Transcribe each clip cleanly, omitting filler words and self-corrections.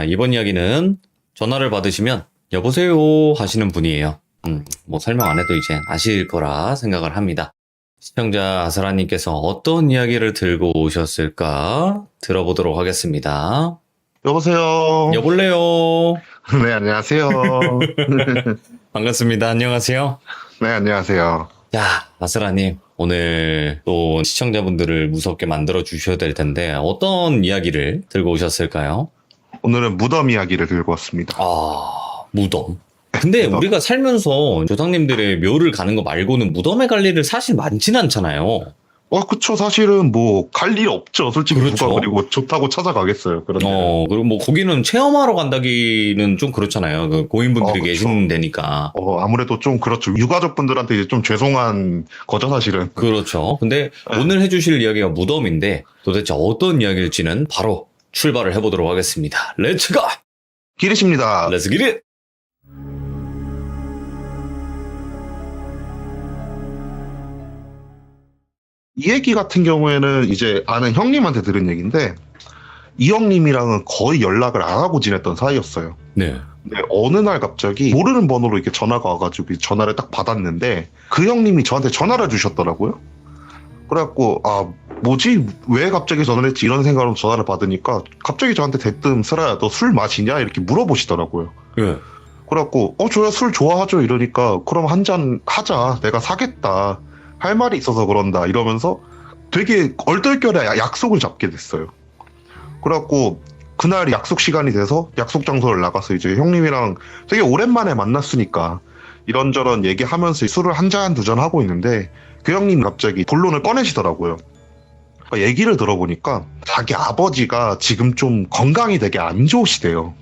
이번 이야기는 전화를 받으시면 여보세요 하시는 분이에요. 뭐 설명 안 해도 이제 아실 거라 생각을 합니다. 시청자 아사라님께서 어떤 이야기를 들고 오셨을까 들어보도록 하겠습니다. 여보세요. 여볼래요. 네, 안녕하세요. 반갑습니다. 안녕하세요. 네, 안녕하세요. 자, 아사라님 오늘 또 시청자분들을 무섭게 만들어 주셔야 될 텐데 어떤 이야기를 들고 오셨을까요? 오늘은 무덤 이야기를 들고 왔습니다. 무덤. 근데 무덤. 우리가 살면서 조상님들의 묘를 가는 거 말고는 무덤에 갈 일을 사실 많진 않잖아요. 그쵸. 사실은 뭐, 갈 일 없죠. 솔직히 그렇죠. 누가 그리고 좋다고 찾아가겠어요. 그런데. 그리고 뭐 거기는 체험하러 간다기는 좀 그렇잖아요. 그 고인분들이 그쵸. 계시는 데니까. 아무래도 좀 그렇죠. 유가족분들한테 이제 좀 죄송한 거죠, 사실은. 그렇죠. 근데 오늘 해주실 이야기가 무덤인데 도대체 어떤 이야기일지는 바로 출발을 해보도록 하겠습니다. 렛츠 고! 기리십니다. 렛츠 기릿! 이 얘기 같은 경우에는 이제 아는 형님한테 들은 얘기인데, 이 형님이랑은 거의 연락을 안 하고 지냈던 사이였어요. 네. 근데 어느 날 갑자기 모르는 번호로 이렇게 전화가 와가지고 전화를 딱 받았는데 그 형님이 저한테 전화를 주셨더라고요. 그래갖고 뭐지? 왜 갑자기 전화를 했지? 이런 생각으로 전화를 받으니까 갑자기 저한테 대뜸 슬아야 너 술 마시냐? 이렇게 물어보시더라고요. 네. 그래갖고 저야 술 좋아하죠 이러니까 그럼 한 잔 하자. 내가 사겠다. 할 말이 있어서 그런다 이러면서 되게 얼떨결에 약속을 잡게 됐어요. 그래갖고 그날 약속 시간이 돼서 약속 장소를 나가서 이제 형님이랑 되게 오랜만에 만났으니까 이런저런 얘기하면서 술을 한 잔, 두 잔 하고 있는데 그 형님 갑자기 본론을 꺼내시더라고요. 그러니까 얘기를 들어보니까 자기 아버지가 지금 좀 건강이 되게 안 좋으시대요.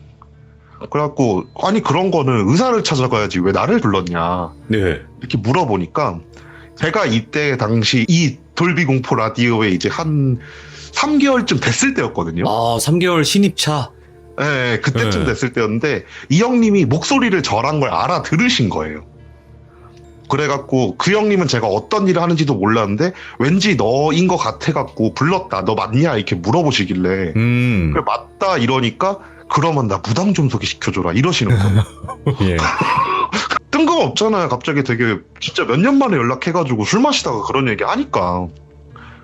그래갖고 아니 그런 거는 의사를 찾아가야지 왜 나를 불렀냐 네. 이렇게 물어보니까 제가 이때 당시 이 돌비공포 라디오에 이제 한 3개월쯤 됐을 때였거든요. 3개월 신입차. 네, 그때쯤 네. 됐을 때였는데 이 형님이 목소리를 저란 걸 알아들으신 거예요. 그래갖고 그 형님은 제가 어떤 일을 하는지도 몰랐는데 왠지 너인 것 같아갖고 불렀다. 너 맞냐? 이렇게 물어보시길래 그래 맞다 이러니까 그러면 나 무당 좀 소개시켜줘라 이러시는 거예요. 예. 뜬금없잖아요. 갑자기 되게 진짜 몇 년 만에 연락해가지고 술 마시다가 그런 얘기 하니까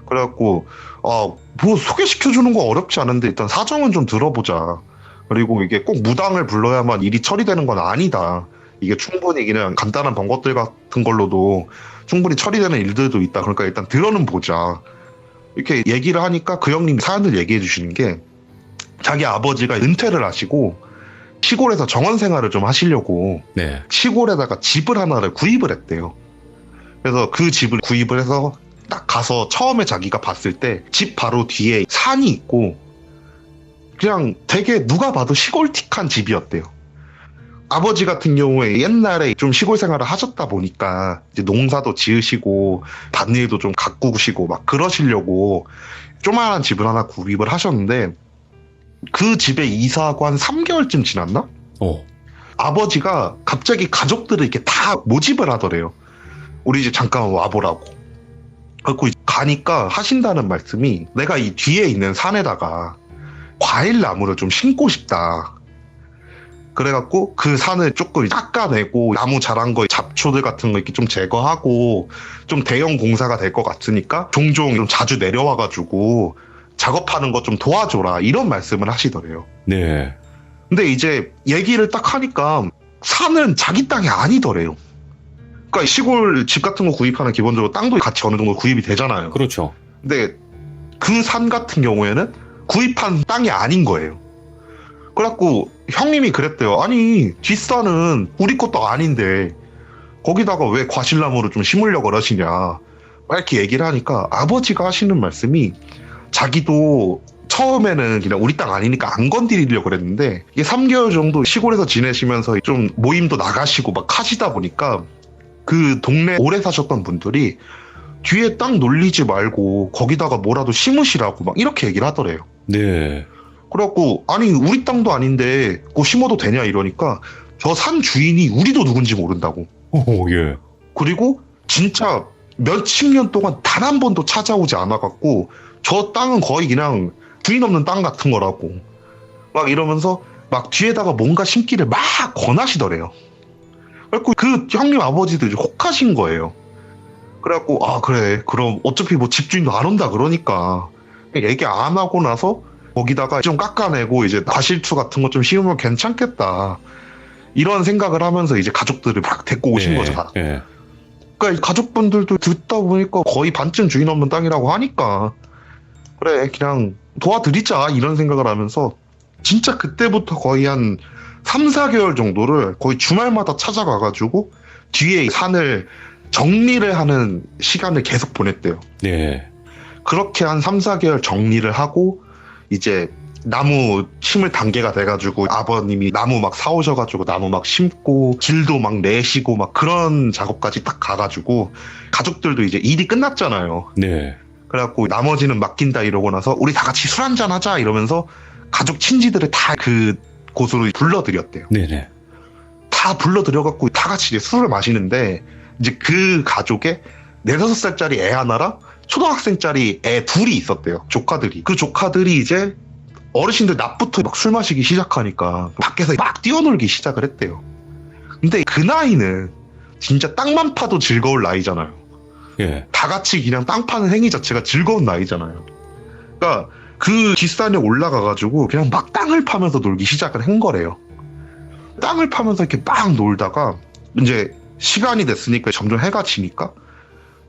그래갖고 뭐 소개시켜주는 거 어렵지 않은데 일단 사정은 좀 들어보자. 그리고 이게 꼭 무당을 불러야만 일이 처리되는 건 아니다. 이게 충분히 그냥 간단한 번것들 같은 걸로도 충분히 처리되는 일들도 있다. 그러니까 일단 들어는 보자. 이렇게 얘기를 하니까 그 형님이 사연을 얘기해 주시는 게 자기 아버지가 은퇴를 하시고 시골에서 정원 생활을 좀 하시려고 네. 시골에다가 집을 하나를 구입을 했대요. 그래서 그 집을 구입을 해서 딱 가서 처음에 자기가 봤을 때 집 바로 뒤에 산이 있고 그냥 되게 누가 봐도 시골틱한 집이었대요. 아버지 같은 경우에 옛날에 좀 시골 생활을 하셨다 보니까 이제 농사도 지으시고 밭일도 좀 가꾸시고 막 그러시려고 조그만한 집을 하나 구입을 하셨는데 그 집에 이사하고 한 3개월쯤 지났나? 아버지가 갑자기 가족들을 이렇게 다 모집을 하더래요. 우리 집 잠깐 와보라고. 그래서 가니까 하신다는 말씀이 내가 이 뒤에 있는 산에다가 과일 나무를 좀 심고 싶다. 그래갖고 그 산을 조금 깎아내고 나무 자란 거 잡초들 같은 거 이렇게 좀 제거하고 좀 대형 공사가 될 것 같으니까 종종 좀 자주 내려와가지고 작업하는 거 좀 도와줘라 이런 말씀을 하시더래요. 네. 근데 이제 얘기를 딱 하니까 산은 자기 땅이 아니더래요. 그러니까 시골 집 같은 거 구입하는 기본적으로 땅도 같이 어느 정도 구입이 되잖아요. 그렇죠. 근데 그 산 같은 경우에는 구입한 땅이 아닌 거예요. 그래갖고 형님이 그랬대요. 아니 뒷산은 우리 것도 아닌데 거기다가 왜 과실나무를 좀 심으려고 그러시냐 막 이렇게 얘기를 하니까 아버지가 하시는 말씀이 자기도 처음에는 그냥 우리 땅 아니니까 안 건드리려고 그랬는데 이게 3개월 정도 시골에서 지내시면서 좀 모임도 나가시고 막 하시다 보니까 그 동네 오래 사셨던 분들이 뒤에 땅 놀리지 말고 거기다가 뭐라도 심으시라고 막 이렇게 얘기를 하더래요. 네. 그래갖고 아니 우리 땅도 아닌데 그거 심어도 되냐 이러니까 저 산 주인이 우리도 누군지 모른다고. 예. 그리고 진짜 몇십 년 동안 단 한 번도 찾아오지 않아갖고 저 땅은 거의 그냥 주인 없는 땅 같은 거라고 막 이러면서 막 뒤에다가 뭔가 심기를 막 권하시더래요. 그래갖고 그 형님 아버지도 이제 혹하신 거예요. 그래갖고 아 그래 그럼 어차피 뭐 집주인도 안 온다 그러니까 얘기 안 하고 나서 거기다가 좀 깎아내고 이제 과실투 같은 거 좀 씌우면 괜찮겠다 이런 생각을 하면서 이제 가족들을 막 데리고 오신 거죠 다. 네. 그러니까 가족분들도 듣다 보니까 거의 반쯤 주인 없는 땅이라고 하니까 그래 그냥 도와드리자 이런 생각을 하면서 진짜 그때부터 거의 한 3, 4개월 정도를 거의 주말마다 찾아가가지고 뒤에 산을 정리를 하는 시간을 계속 보냈대요. 네. 그렇게 한 3, 4개월 정리를 하고 이제 나무 심을 단계가 돼가지고 아버님이 나무 막 사오셔가지고 나무 막 심고 길도 막 내시고 막 그런 작업까지 딱 가가지고 가족들도 이제 일이 끝났잖아요. 네. 그래갖고 나머지는 맡긴다 이러고 나서 우리 다 같이 술 한잔 하자 이러면서 가족 친지들을 다 그 곳으로 불러들였대요. 네네. 다 불러들여갖고 다 같이 이제 술을 마시는데 이제 그 가족에 4, 5살짜리 애 하나랑 초등학생짜리 애 둘이 있었대요. 조카들이. 그 조카들이 이제 어르신들 낮부터 막 술 마시기 시작하니까 밖에서 막 뛰어놀기 시작을 했대요. 근데 그 나이는 진짜 땅만 파도 즐거울 나이잖아요. 예. 다 같이 그냥 땅 파는 행위 자체가 즐거운 나이잖아요. 그러니까 그 뒷산에 올라가가지고 그냥 막 땅을 파면서 놀기 시작을 한 거래요. 땅을 파면서 이렇게 막 놀다가 이제 시간이 됐으니까 점점 해가 지니까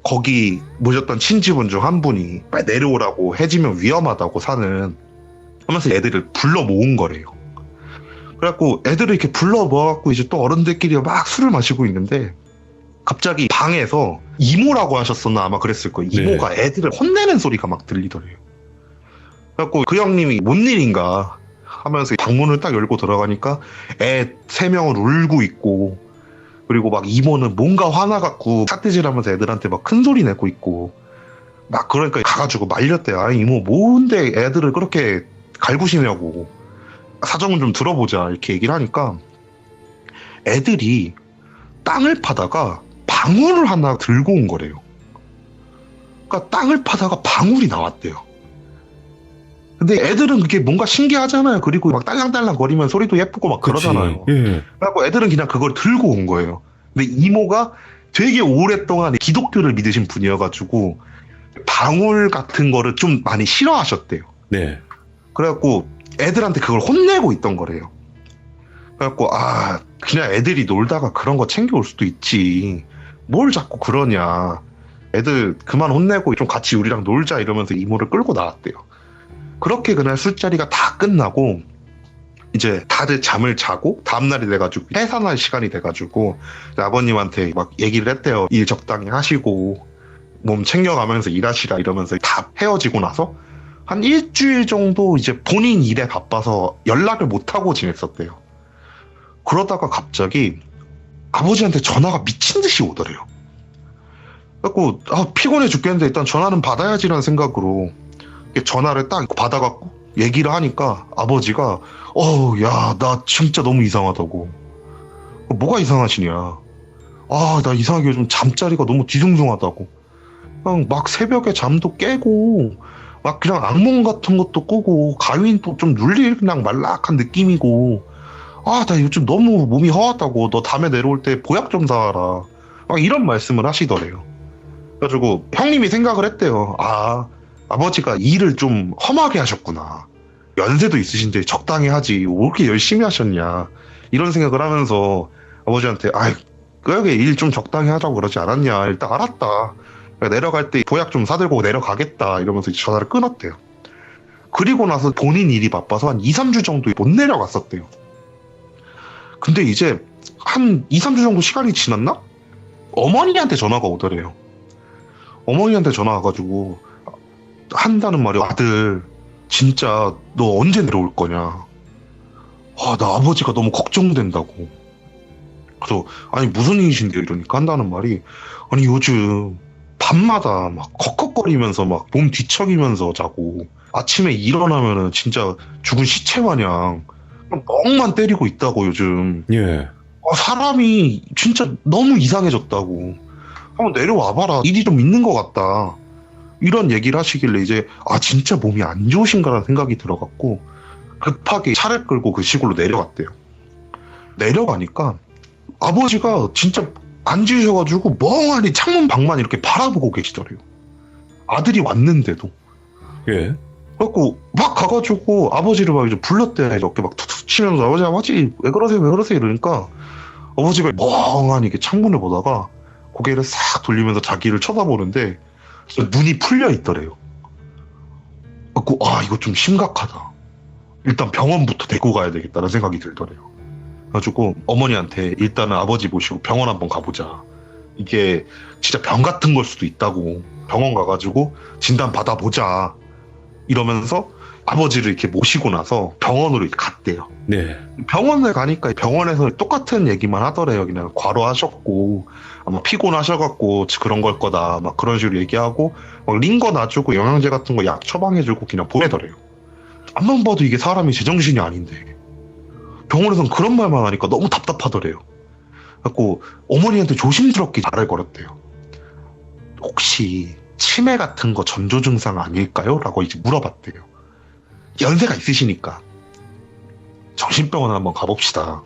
거기 모셨던 친지분 중 한 분이 빨리 내려오라고 해지면 위험하다고 산은 하면서 애들을 불러 모은 거래요. 그래갖고 애들을 이렇게 불러 모아갖고 이제 또 어른들끼리 막 술을 마시고 있는데 갑자기 방에서 이모라고 하셨었나 아마 그랬을 거예요. 이모가 애들을 혼내는 소리가 막 들리더래요. 그래갖고 그 형님이 뭔 일인가 하면서 방문을 딱 열고 들어가니까 애 3명을 울고 있고 그리고 막 이모는 뭔가 화나갖고 삿대질하면서 애들한테 막 큰 소리 내고 있고 막 그러니까 가가지고 말렸대요. 아니 이모 뭔데 애들을 그렇게 갈구시냐고 사정을 좀 들어보자 이렇게 얘기를 하니까 애들이 땅을 파다가 방울을 하나 들고 온 거래요. 그러니까 땅을 파다가 방울이 나왔대요. 근데 애들은 그게 뭔가 신기하잖아요. 그리고 막 딸랑딸랑 거리면 소리도 예쁘고 막 그러잖아요. 예. 그래갖고 애들은 그냥 그걸 들고 온 거예요. 근데 이모가 되게 오랫동안 기독교를 믿으신 분이어가지고 방울 같은 거를 좀 많이 싫어하셨대요. 네. 그래갖고 애들한테 그걸 혼내고 있던 거래요. 그래갖고 아 그냥 애들이 놀다가 그런 거 챙겨올 수도 있지. 뭘 자꾸 그러냐. 애들 그만 혼내고 좀 같이 우리랑 놀자 이러면서 이모를 끌고 나왔대요. 그렇게 그날 술자리가 다 끝나고 이제 다들 잠을 자고 다음날이 돼가지고 해산할 시간이 돼가지고 아버님한테 막 얘기를 했대요. 일 적당히 하시고 몸 챙겨가면서 일하시라 이러면서 다 헤어지고 나서 한 일주일 정도 이제 본인 일에 바빠서 연락을 못하고 지냈었대요. 그러다가 갑자기 아버지한테 전화가 미친 듯이 오더래요. 그래갖고 피곤해 죽겠는데 일단 전화는 받아야지라는 생각으로 전화를 딱 받아갖고 얘기를 하니까 아버지가 야 나 진짜 너무 이상하다고. 뭐가 이상하시냐. 나 이상하게 요즘 잠자리가 너무 뒤숭숭하다고. 그냥 막 새벽에 잠도 깨고 막 그냥 악몽 같은 것도 꾸고 가윈도 좀 눌릴 그냥 말락한 느낌이고 나 요즘 너무 몸이 허하다고. 너 다음에 내려올 때 보약 좀 사와라. 막 이런 말씀을 하시더래요. 그래가지고 형님이 생각을 했대요. 아버지가 일을 좀 험하게 하셨구나. 연세도 있으신데 적당히 하지. 왜 이렇게 열심히 하셨냐. 이런 생각을 하면서 아버지한테 그러게 일 좀 적당히 하자고 그러지 않았냐. 일단 알았다. 내려갈 때 보약 좀 사들고 내려가겠다. 이러면서 전화를 끊었대요. 그리고 나서 본인 일이 바빠서 한 2, 3주 정도 못 내려갔었대요. 근데 이제 한 2, 3주 정도 시간이 지났나? 어머니한테 전화가 오더래요. 어머니한테 전화 와가지고 한다는 말이 아들 진짜 너 언제 내려올 거냐. 나 아버지가 너무 걱정된다고. 그래서 아니 무슨 일이신데 이러니까 한다는 말이 아니 요즘 밤마다 막 컥컥거리면서 막 몸 뒤척이면서 자고 아침에 일어나면은 진짜 죽은 시체 마냥 멍만 때리고 있다고 요즘. 예. 사람이 진짜 너무 이상해졌다고. 한번 내려와봐라. 일이 좀 있는 것 같다. 이런 얘기를 하시길래 이제 진짜 몸이 안 좋으신가라는 생각이 들어갖고 급하게 차를 끌고 그 시골로 내려갔대요. 내려가니까 아버지가 진짜 앉으셔가지고 멍하니 창문 밖만 이렇게 바라보고 계시더래요. 아들이 왔는데도. 예. 그래갖고 막 가가지고 아버지를 막 이제 불렀대. 이렇게 막 툭툭 치면서 아버지 왜 그러세요 이러니까 아버지가 멍하니 이렇게 창문을 보다가 고개를 싹 돌리면서 자기를 쳐다보는데 눈이 풀려 있더래요. 그래갖고 이거 좀 심각하다. 일단 병원부터 데리고 가야 되겠다는 생각이 들더래요. 그래가지고 어머니한테 일단은 아버지 모시고 병원 한번 가보자. 이게 진짜 병 같은 걸 수도 있다고. 병원 가가지고 진단 받아보자. 이러면서 아버지를 이렇게 모시고 나서 병원으로 이렇게 갔대요. 네. 병원을 가니까 병원에서 똑같은 얘기만 하더래요. 그냥 과로하셨고 아마 피곤하셔갖고 그런 걸 거다. 막 그런 식으로 얘기하고 막 링거 놔주고 영양제 같은 거 약 처방해주고 그냥 보내더래요. 앞만 봐도 이게 사람이 제정신이 아닌데 병원에서는 그런 말만 하니까 너무 답답하더래요. 그래갖고 어머니한테 조심스럽게 말을 걸었대요. 혹시 치매 같은 거 전조 증상 아닐까요? 라고 이제 물어봤대요. 연세가 있으시니까 정신병원 한번 가봅시다.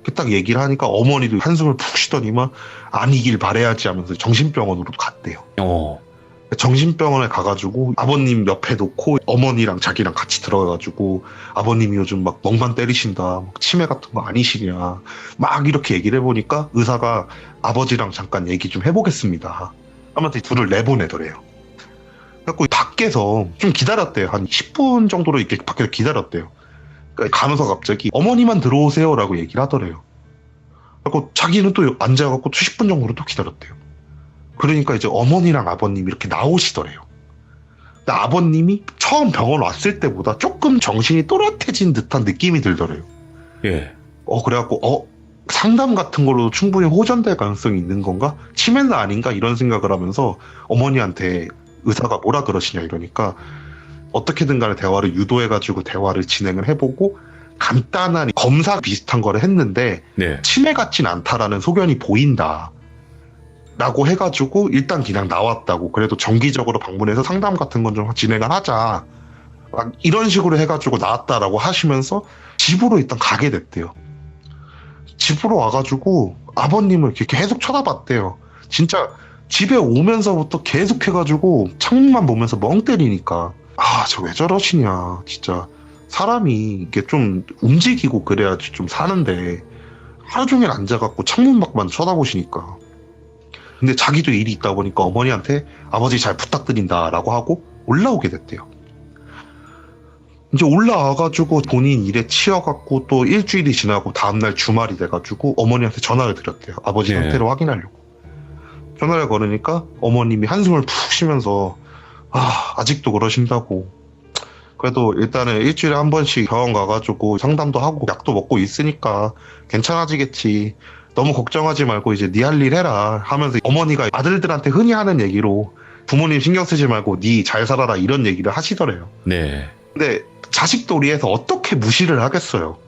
이렇게 딱 얘기를 하니까 어머니도 한숨을 푹 쉬더니만 아니길 바라야지 하면서 정신병원으로 갔대요. 정신병원에 가가지고 아버님 옆에 놓고 어머니랑 자기랑 같이 들어가가지고 아버님이 요즘 막 멍만 때리신다. 막 치매 같은 거 아니시냐. 막 이렇게 얘기를 해보니까 의사가 아버지랑 잠깐 얘기 좀 해보겠습니다. 하면서 둘을 내보내더래요. 그래갖고 밖에서 좀 기다렸대요. 한 10분 정도로 이렇게 밖에서 기다렸대요. 그러니까 가면서 갑자기 어머니만 들어오세요 라고 얘기를 하더래요. 그래갖고 자기는 또 앉아갖고 10분 정도로 또 기다렸대요. 그러니까 이제 어머니랑 아버님이 이렇게 나오시더래요. 근데 아버님이 처음 병원 왔을 때보다 조금 정신이 또렷해진 듯한 느낌이 들더래요. 예. 그래갖고 상담 같은 걸로 충분히 호전될 가능성이 있는 건가? 치매는 아닌가? 이런 생각을 하면서 어머니한테 의사가 뭐라 그러시냐 이러니까 어떻게든 간에 대화를 유도해가지고 대화를 진행을 해보고 간단한 검사 비슷한 거를 했는데 네. 치매 같진 않다라는 소견이 보인다. 라고 해가지고 일단 그냥 나왔다고. 그래도 정기적으로 방문해서 상담 같은 건 좀 진행을 하자. 막 이런 식으로 해가지고 나왔다라고 하시면서 집으로 일단 가게 됐대요. 집으로 와가지고 아버님을 이렇게 계속 쳐다봤대요. 진짜 집에 오면서부터 계속 해가지고 창문만 보면서 멍 때리니까 저 왜 저러시냐. 진짜 사람이 이게 좀 움직이고 그래야지 좀 사는데 하루 종일 앉아갖고 창문 밖만 쳐다보시니까. 근데 자기도 일이 있다 보니까 어머니한테 아버지 잘 부탁드린다라고 하고 올라오게 됐대요. 이제 올라와가지고 본인 일에 치여갖고 또 일주일이 지나고 다음날 주말이 돼가지고 어머니한테 전화를 드렸대요. 아버지 네. 상태를 확인하려고. 전화를 걸으니까 어머님이 한숨을 푹 쉬면서 아직도 그러신다고. 그래도 일단은 일주일에 한 번씩 병원 가가지고 상담도 하고 약도 먹고 있으니까 괜찮아지겠지. 너무 걱정하지 말고 이제 네 할 일 해라 하면서 어머니가 아들들한테 흔히 하는 얘기로 부모님 신경 쓰지 말고 네 잘 살아라 이런 얘기를 하시더래요. 네. 근데 자식돌이에서 어떻게 무시를 하겠어요.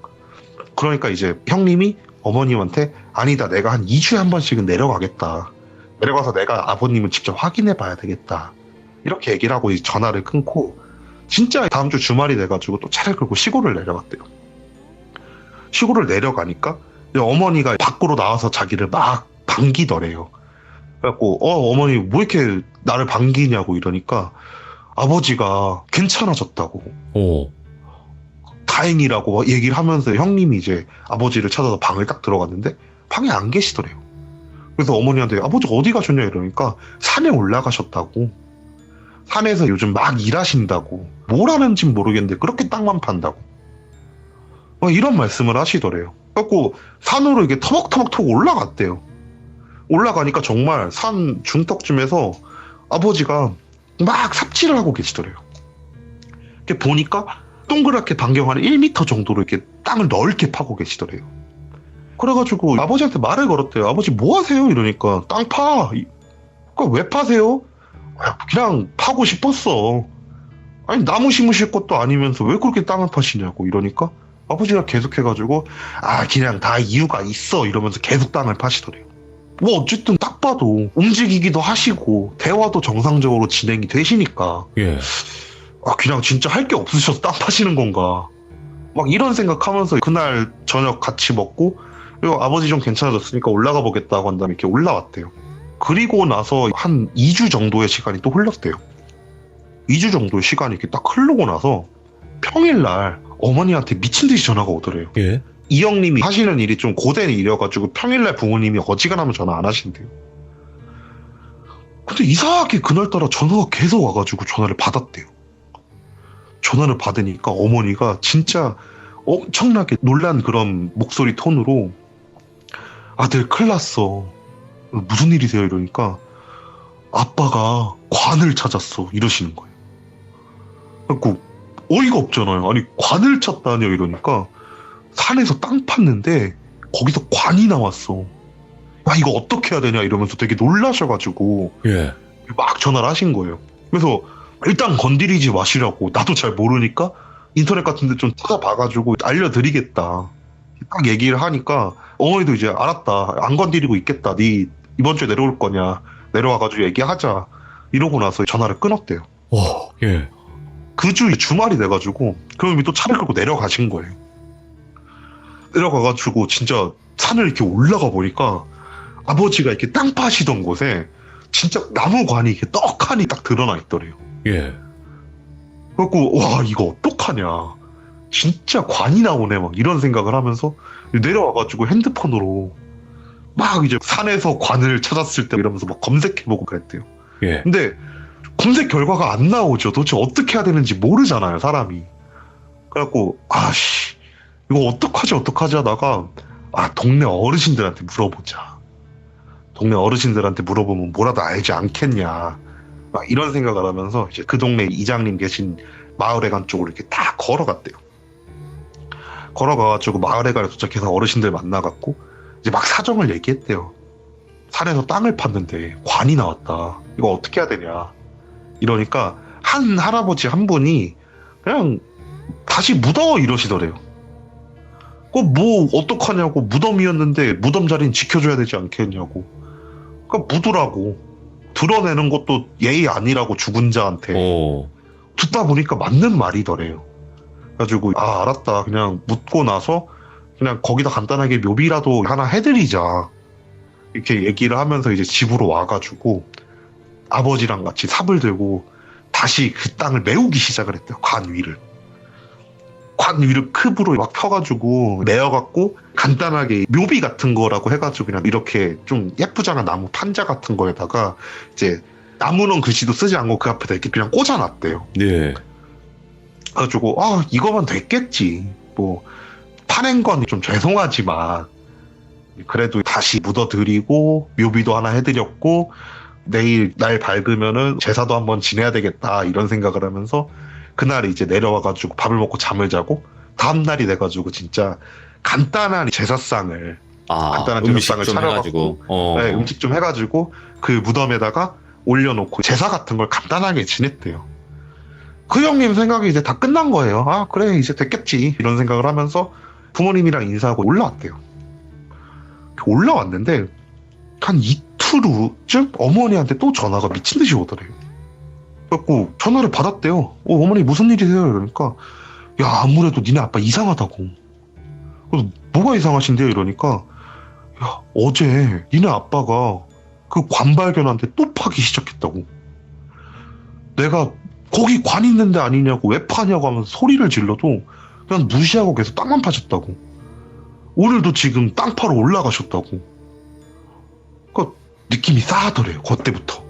그러니까 이제 형님이 어머님한테 아니다 내가 한 2주에 한 번씩은 내려가겠다. 내려가서 내가 아버님을 직접 확인해 봐야 되겠다. 이렇게 얘기를 하고 이제 전화를 끊고 진짜 다음 주 주말이 돼가지고 또 차를 끌고 시골을 내려갔대요. 시골을 내려가니까 어머니가 밖으로 나와서 자기를 막 반기더래요. 그래갖고 어머니 뭐 이렇게 나를 반기냐고 이러니까 아버지가 괜찮아졌다고. 다행이라고 얘기를 하면서 형님이 이제 아버지를 찾아서 방을 딱 들어갔는데 방에 안 계시더래요. 그래서 어머니한테 아버지 어디 가셨냐 이러니까 산에 올라가셨다고. 산에서 요즘 막 일하신다고. 뭘 하는진 모르겠는데 그렇게 땅만 판다고. 이런 말씀을 하시더래요. 그래갖고 산으로 이게 터벅터벅 올라갔대요. 올라가니까 정말 산 중턱쯤에서 아버지가 막 삽질을 하고 계시더래요. 이렇게 보니까 동그랗게 반경 한 1m 정도로 이렇게 땅을 넓게 파고 계시더래요. 그래가지고 아버지한테 말을 걸었대요. 아버지 뭐 하세요? 이러니까 땅 파. 그러니까 왜 파세요? 그냥 파고 싶었어. 아니 나무 심으실 것도 아니면서 왜 그렇게 땅을 파시냐고 이러니까 아버지가 계속해가지고 그냥 다 이유가 있어 이러면서 계속 땅을 파시더래요. 뭐 어쨌든 딱 봐도 움직이기도 하시고 대화도 정상적으로 진행이 되시니까 예. 그냥 진짜 할 게 없으셔서 땅 파시는 건가 막 이런 생각하면서 그날 저녁 같이 먹고, 그리고 아버지 좀 괜찮아졌으니까 올라가 보겠다고 한 다음에 이렇게 올라왔대요. 그리고 나서 한 2주 정도의 시간이 또 흘렀대요. 2주 정도의 시간이 이렇게 딱 흐르고 나서 평일날 어머니한테 미친 듯이 전화가 오더래요. 예. 이 형님이 하시는 일이 좀 고된 일이어가지고 평일날 부모님이 어지간하면 전화 안 하신대요. 근데 이상하게 그날따라 전화가 계속 와가지고 전화를 받았대요. 전화를 받으니까 어머니가 진짜 엄청나게 놀란 그런 목소리 톤으로 아들 큰일 났어. 무슨 일이세요? 이러니까 아빠가 관을 찾았어. 이러시는 거예요. 그래갖고 어이가 없잖아요. 아니 관을 찾다뇨 이러니까 산에서 땅 팠는데 거기서 관이 나왔어. 아 이거 어떻게 해야 되냐 이러면서 되게 놀라셔가지고 예. 막 전화를 하신 거예요. 그래서 일단 건드리지 마시라고 나도 잘 모르니까 인터넷 같은 데 좀 찾아봐가지고 알려드리겠다 딱 얘기를 하니까 어머니도 이제 알았다 안 건드리고 있겠다 네 이번 주에 내려올 거냐 내려와가지고 얘기하자 이러고 나서 전화를 끊었대요. 예. 그 주 주말이 돼가지고 그놈이 또 차를 끌고 내려가신 거예요. 내려가가지고 진짜 산을 이렇게 올라가 보니까 아버지가 이렇게 땅 파시던 곳에 진짜 나무관이 이렇게 떡하니 딱 드러나 있더래요. 예. 그래갖고 와 이거 어떡하냐 진짜 관이 나오네 막 이런 생각을 하면서 내려와가지고 핸드폰으로 막 이제 산에서 관을 찾았을 때 이러면서 막 검색해보고 그랬대요. 예. 근데 검색 결과가 안 나오죠. 도대체 어떻게 해야 되는지 모르잖아요 사람이. 그래갖고 아씨 이거 어떡하지 하다가 동네 어르신들한테 물어보자. 동네 어르신들한테 물어보면 뭐라도 알지 않겠냐 막 이런 생각을 하면서 이제 그 동네 이장님 계신 마을회관 쪽으로 이렇게 딱 걸어갔대요. 걸어가가지고 마을회관에 도착해서 어르신들 만나갖고 이제 막 사정을 얘기했대요. 산에서 땅을 팠는데 관이 나왔다. 이거 어떻게 해야 되냐. 이러니까 한 할아버지 한 분이 그냥 다시 묻어 이러시더래요. 뭐 어떡하냐고 무덤이었는데 무덤 자리는 지켜줘야 되지 않겠냐고. 그러니까 묻으라고. 드러내는 것도 예의 아니라고 죽은 자한테. 듣다 보니까 맞는 말이더래요. 그래가지고 알았다. 그냥 묻고 나서 그냥 거기다 간단하게 묘비라도 하나 해드리자. 이렇게 얘기를 하면서 이제 집으로 와가지고 아버지랑 같이 삽을 들고 다시 그 땅을 메우기 시작을 했대요. 관 위를. 관 위를 컵으로 막 펴가지고 메어갖고 간단하게 묘비 같은 거라고 해가지고 그냥 이렇게 좀 예쁘장한 나무 판자 같은 거에다가 이제 나무는 글씨도 쓰지 않고 그 앞에다 이렇게 그냥 꽂아놨대요. 네. 그래가지고 이거만 됐겠지. 뭐 파낸 건 좀 죄송하지만 그래도 다시 묻어드리고 묘비도 하나 해드렸고 내일 날 밝으면은 제사도 한번 지내야 되겠다 이런 생각을 하면서 그날 이제 내려와가지고 밥을 먹고 잠을 자고 다음날이 돼가지고 진짜 간단한 제사상을 간단한 음식 제사상을 좀 차려가지고 해가지고 네, 음식 좀 해가지고 그 무덤에다가 올려놓고 제사 같은 걸 간단하게 지냈대요. 그 형님 생각이 이제 다 끝난 거예요. 그래 이제 됐겠지 이런 생각을 하면서 부모님이랑 인사하고 올라왔대요. 올라왔는데 한 이틀 후쯤 어머니한테 또 전화가 미친 듯이 오더래요. 그래갖고 전화를 받았대요. 어머니 무슨 일이세요? 이러니까 야 아무래도 니네 아빠 이상하다고. 그래서 뭐가 이상하신데요? 이러니까 야 어제 니네 아빠가 그 관 발견한테 또 파기 시작했다고. 내가 거기 관 있는데 아니냐고 왜 파냐고 하면서 소리를 질러도 그냥 무시하고 계속 땅만 파셨다고. 오늘도 지금 땅 파러 올라가셨다고. 그러니까 느낌이 싸하더래요. 그때부터.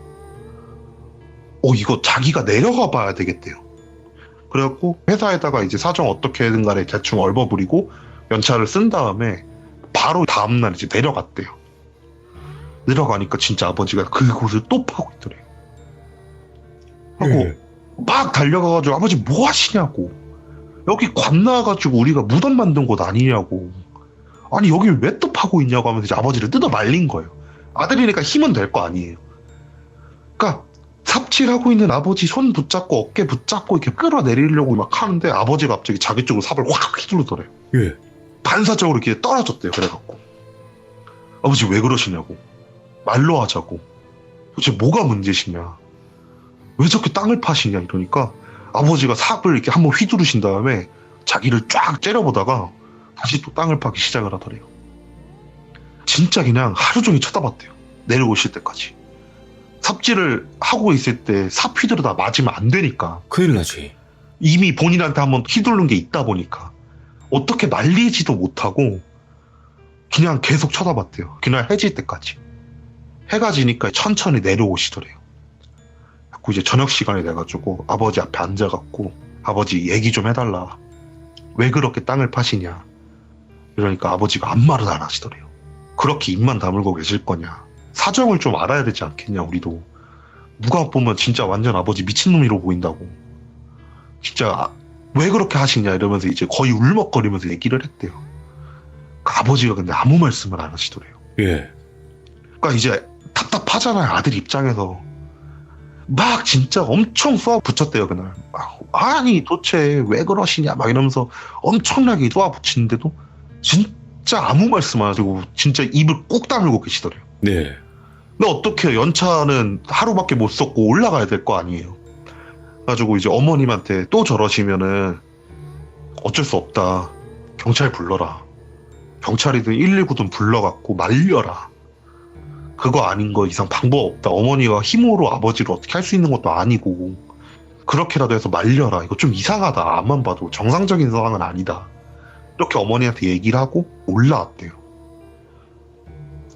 이거 자기가 내려가 봐야 되겠대요. 그래갖고 회사에다가 이제 사정 어떻게든 간에 대충 얼버무리고 연차를 쓴 다음에 바로 다음날 이제 내려갔대요. 내려가니까 진짜 아버지가 그곳을 또 파고 있더래요. 하고 막 달려가가지고 아버지 뭐 하시냐고. 여기 관 나와가지고 우리가 무덤 만든 곳 아니냐고. 아니 여길 왜 또 파고 있냐고 하면서 이제 아버지를 뜯어 말린 거예요. 아들이니까 힘은 될 거 아니에요. 그러니까 삽질하고 있는 아버지 손 붙잡고 어깨 붙잡고 이렇게 끌어내리려고 막 하는데 아버지가 갑자기 자기 쪽으로 삽을 확 휘두르더래요. 예. 반사적으로 이렇게 떨어졌대요. 그래갖고 아버지 왜 그러시냐고. 말로 하자고. 도대체 뭐가 문제시냐. 왜 저렇게 땅을 파시냐 이러니까 아버지가 삽을 이렇게 한번 휘두르신 다음에 자기를 쫙 째려보다가 다시 또 땅을 파기 시작을 하더래요. 진짜 그냥 하루 종일 쳐다봤대요. 내려오실 때까지. 삽질을 하고 있을 때 삽 휘두르다 맞으면 안 되니까. 큰일 나지. 이미 본인한테 한번 휘두른 게 있다 보니까 어떻게 말리지도 못하고 그냥 계속 쳐다봤대요. 그날 해질 때까지. 해가 지니까 천천히 내려오시더래요. 그리고 이제 저녁 시간이 돼가지고 아버지 앞에 앉아갖고 아버지 얘기 좀 해달라. 왜 그렇게 땅을 파시냐. 이러니까 아버지가 아무 말을 안 하시더래요. 그렇게 입만 다물고 계실 거냐. 사정을 좀 알아야 되지 않겠냐 우리도. 누가 보면 진짜 완전 아버지 미친놈이로 보인다고. 진짜 왜 그렇게 하시냐 이러면서 이제 거의 울먹거리면서 얘기를 했대요. 그 아버지가 근데 아무 말씀을 안 하시더래요. 예. 그러니까 이제 답답하잖아요. 아들 입장에서. 막 진짜 엄청 쏘아 붙였대요 그날. 아니 도대체 왜 그러시냐 막 이러면서 엄청나게 쏘아 붙이는데도 진짜 아무 말씀 안 하시고 진짜 입을 꼭 다물고 계시더래요. 네. 근데 어떻게 연차는 하루밖에 못 썼고 올라가야 될 거 아니에요. 그래가지고 이제 어머님한테 또 저러시면은 어쩔 수 없다. 경찰 불러라. 경찰이든 119든 불러갖고 말려라. 그거 아닌 거 이상 방법 없다. 어머니가 힘으로 아버지를 어떻게 할 수 있는 것도 아니고 그렇게라도 해서 말려라. 이거 좀 이상하다. 앞만 봐도 정상적인 상황은 아니다. 이렇게 어머니한테 얘기를 하고 올라왔대요.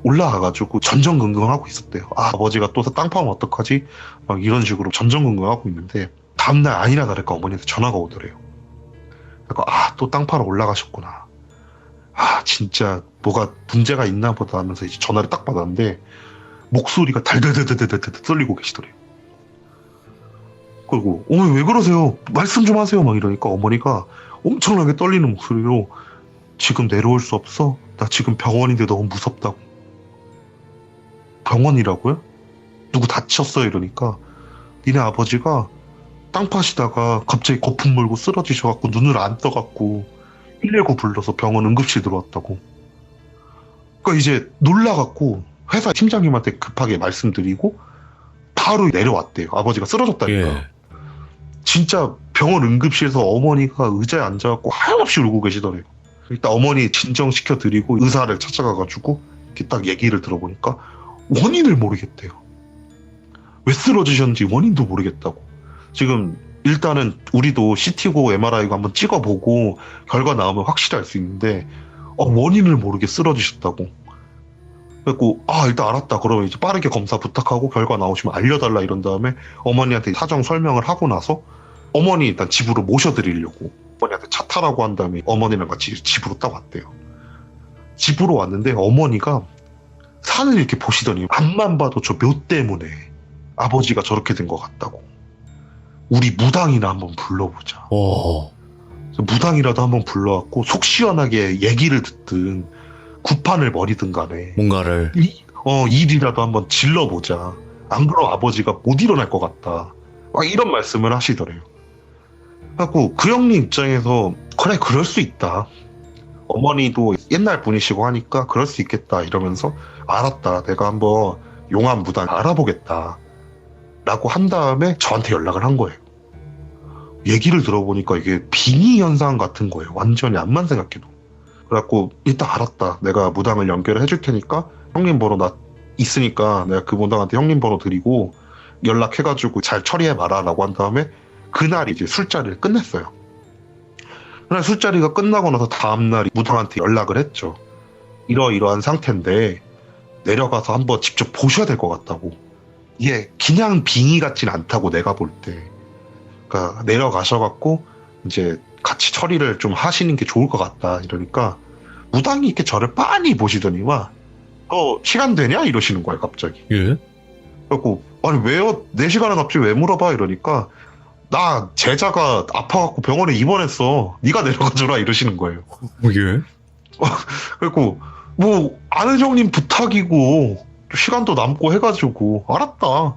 올라와가지고 전전긍긍하고 있었대요. 아버지가 또 땅 파면 어떡하지? 막 이런 식으로 전전긍긍하고 있는데 다음날 아니나 다를까 어머니한테 전화가 오더래요. 그러니까 또 땅 파러 올라가셨구나. 진짜 뭐가 문제가 있나 보다 하면서 이제 전화를 딱 받았는데 목소리가 달달달달달달 떨리고 계시더래요. 그리고 어머니 왜 그러세요? 말씀 좀 하세요. 막 이러니까 어머니가 엄청나게 떨리는 목소리로 지금 내려올 수 없어? 나 지금 병원인데 너무 무섭다고. 병원이라고요? 누구 다쳤어요? 이러니까 니네 아버지가 땅 파시다가 갑자기 거품 물고 쓰러지셔갖고 눈을 안 떠갖고 119 불러서 병원 응급실 들어왔다고. 그러니까 이제 놀라갖고 회사 팀장님한테 급하게 말씀드리고 바로 내려왔대요. 아버지가 쓰러졌다니까. 예. 진짜 병원 응급실에서 어머니가 의자에 앉아갖고 하염없이 울고 계시더래요. 일단 어머니 진정시켜 드리고 의사를 찾아가가지고 이렇게 딱 얘기를 들어보니까 원인을 모르겠대요. 왜 쓰러지셨는지 원인도 모르겠다고. 지금 일단은 우리도 CT고 MRI고 한번 찍어보고 결과 나오면 확실히 알 수 있는데 원인을 모르게 쓰러지셨다고. 그래갖고 일단 알았다. 그러면 이제 빠르게 검사 부탁하고 결과 나오시면 알려달라 이런 다음에 어머니한테 사정 설명을 하고 나서 어머니 일단 집으로 모셔드리려고 어머니한테 차 타라고 한 다음에 어머니랑 같이 집으로 딱 왔대요. 집으로 왔는데 어머니가 산을 이렇게 보시더니 앞만 봐도 저 묘 때문에 아버지가 저렇게 된 것 같다고. 우리 무당이나 한번 불러보자. 무당이라도 한번 불러갖고 속 시원하게 얘기를 듣든 구판을 벌이든 간에 뭔가를. 일이라도 한번 질러보자. 안 그러면 아버지가 못 일어날 것 같다. 막 이런 말씀을 하시더래요. 그래갖고 그 형님 입장에서 그래 그럴 수 있다. 어머니도 옛날 분이시고 하니까 그럴 수 있겠다 이러면서 알았다. 내가 한번 용한 무당 알아보겠다. 라고 한 다음에 저한테 연락을 한 거예요. 얘기를 들어보니까 이게 빙의 현상 같은 거예요. 완전히 암만 생각해도. 그래갖고 일단 알았다. 내가 무당을 연결을 해줄 테니까 형님 번호 나 있으니까 내가 그 무당한테 형님 번호 드리고 연락해가지고 잘 처리해봐라 라고 한 다음에 그날 이제 술자리를 끝냈어요. 그날 술자리가 끝나고 나서 다음날 무당한테 연락을 했죠. 이러이러한 상태인데 내려가서 한번 직접 보셔야 될 것 같다고. 이게 그냥 빙의 같진 않다고 내가 볼 때. 그러니까 내려가셔갖고 이제 같이 처리를 좀 하시는 게 좋을 것 같다 이러니까 무당이 이렇게 저를 빤히 보시더니만 시간 되냐 이러시는 거예요 갑자기. 예. 그래갖고 아니 왜요? 내 시간을 갑자기 왜 물어봐 이러니까 나 제자가 아파갖고 병원에 입원했어. 네가 내려가줘라 이러시는 거예요. 예. 그래갖고 뭐 아는 형님 부탁이고 시간도 남고 해가지고 알았다.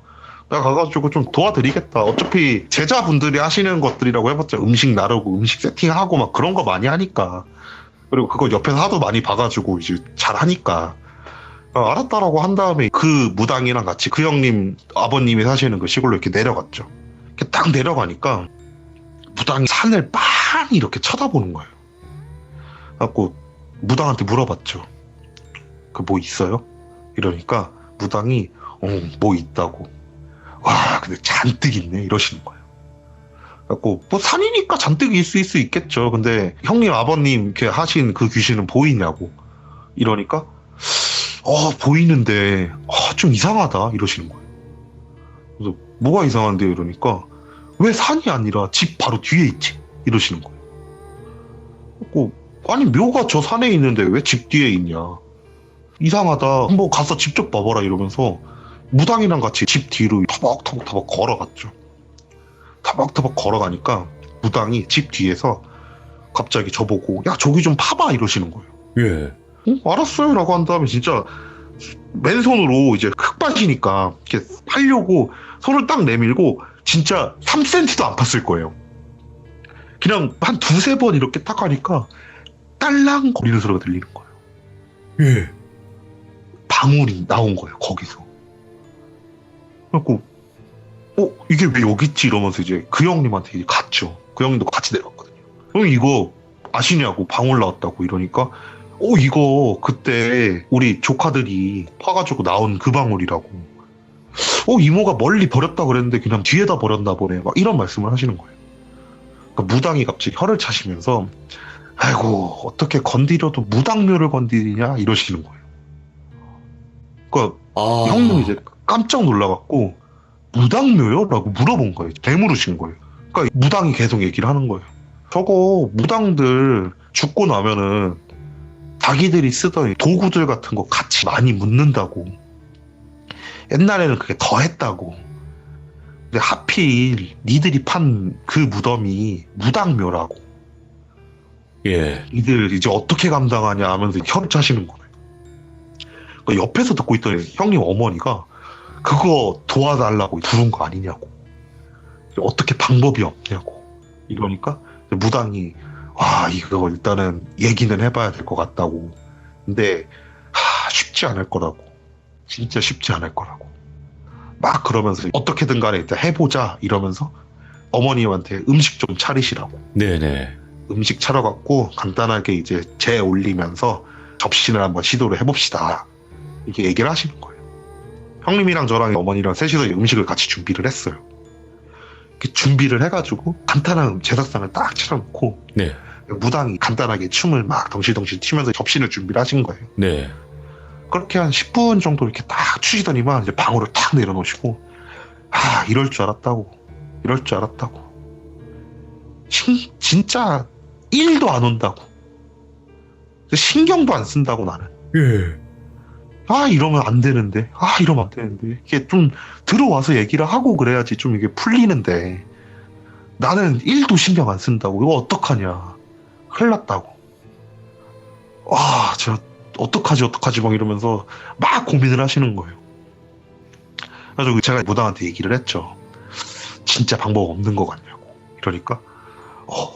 내가 가가지고 좀 도와드리겠다. 어차피 제자분들이 하시는 것들이라고 해봤자 음식 나르고 음식 세팅하고 막 그런 거 많이 하니까. 그리고 그거 옆에서 하도 많이 봐가지고 이제 잘하니까. 알았다라고 한 다음에 그 무당이랑 같이 그 형님 아버님이 사시는 그 시골로 이렇게 내려갔죠. 이렇게 딱 내려가니까 무당이 산을 막 빤히 이렇게 쳐다보는 거예요. 그래갖고 무당한테 물어봤죠. 그 뭐 있어요? 이러니까 무당이 뭐 있다고. 와 근데 잔뜩 있네 이러시는 거예요. 그래갖고 뭐 산이니까 잔뜩 있을 수 있겠죠. 근데 형님 아버님 이렇게 하신 그 귀신은 보이냐고 이러니까 보이는데 좀 이상하다 이러시는 거예요. 그래서 뭐가 이상한데요? 이러니까 왜 산이 아니라 집 바로 뒤에 있지? 이러시는 거예요. 그래갖고 아니 묘가 저 산에 있는데 왜 집 뒤에 있냐? 이상하다. 한번 가서 직접 봐봐라 이러면서 무당이랑 같이 집 뒤로 터벅터벅 걸어갔죠. 터벅터벅 걸어가니까 무당이 집 뒤에서 갑자기 저보고 야 저기 좀 파봐 이러시는 거예요. 예. 알았어요 라고 한 다음에 진짜 맨손으로 이제 흙밭이니까 이렇게 파려고 손을 딱 내밀고 진짜 3cm도 안 팠을 거예요. 그냥 한 두세 번 이렇게 딱 하니까 딸랑 거리는 소리가 들리는 거예요. 예. 방울이 나온 거예요 거기서. 그래갖고 이게 왜 여기 있지 이러면서 이제 그 형님한테 이제 갔죠. 그 형님도 같이 내려갔거든요. 형 이거 아시냐고 방울 나왔다고 이러니까 이거 그때 우리 조카들이 파가지고 나온 그 방울이라고. 이모가 멀리 버렸다 그랬는데 그냥 뒤에다 버렸나 보네 막 이런 말씀을 하시는 거예요. 그러니까 무당이 갑자기 혀를 차시면서 아이고 어떻게 건드려도 무당묘를 건드리냐 이러시는 거예요. 그러니까 형님이 이제 깜짝 놀라갖고 무당묘요? 라고 물어본 거예요. 되물으신 거예요. 그러니까 무당이 계속 얘기를 하는 거예요. 저거 무당들 죽고 나면은 자기들이 쓰던 도구들 같은 거 같이 많이 묻는다고. 옛날에는 그게 더 했다고. 근데 하필 니들이 판 그 무덤이 무당묘라고. 예. 이들 이제 어떻게 감당하냐 하면서 혀를 차시는 거예요. 그러니까 옆에서 듣고 있던 형님 어머니가 그거 도와달라고 부른 거 아니냐고. 어떻게 방법이 없냐고. 이러니까 무당이 이거 일단은 얘기는 해봐야 될 것 같다고. 근데 쉽지 않을 거라고. 진짜 쉽지 않을 거라고. 막 그러면서 어떻게든 간에 일단 해보자 이러면서 어머님한테 음식 좀 차리시라고. 네네. 음식 차려갖고 간단하게 이제 재 올리면서 접시를 한번 시도를 해봅시다. 이렇게 얘기를 하시는 거예요. 형님이랑 저랑 어머니랑 셋이서 음식을 같이 준비를 했어요. 이렇게 준비를 해가지고 간단한 제사상을 딱 차려놓고 네. 무당이 간단하게 춤을 막 덩실덩실 추면서 접시를 준비를 하신 거예요. 네. 그렇게 한 10분 정도 이렇게 딱 추시더니만 이제 방울을 탁 내려놓으시고 이럴 줄 알았다고. 이럴 줄 알았다고. 진짜 1도 안 온다고. 신경도 안 쓴다고 나는. 예. 이러면 안 되는데. 이러면 안 되는데. 이게 좀 들어와서 얘기를 하고 그래야지 좀 이게 풀리는데. 나는 1도 신경 안 쓴다고. 이거 어떡하냐. 큰일 났다고. 저 어떡하지 막 이러면서 막 고민을 하시는 거예요. 그래서 제가 무당한테 얘기를 했죠. 진짜 방법 없는 것 같냐고. 이러니까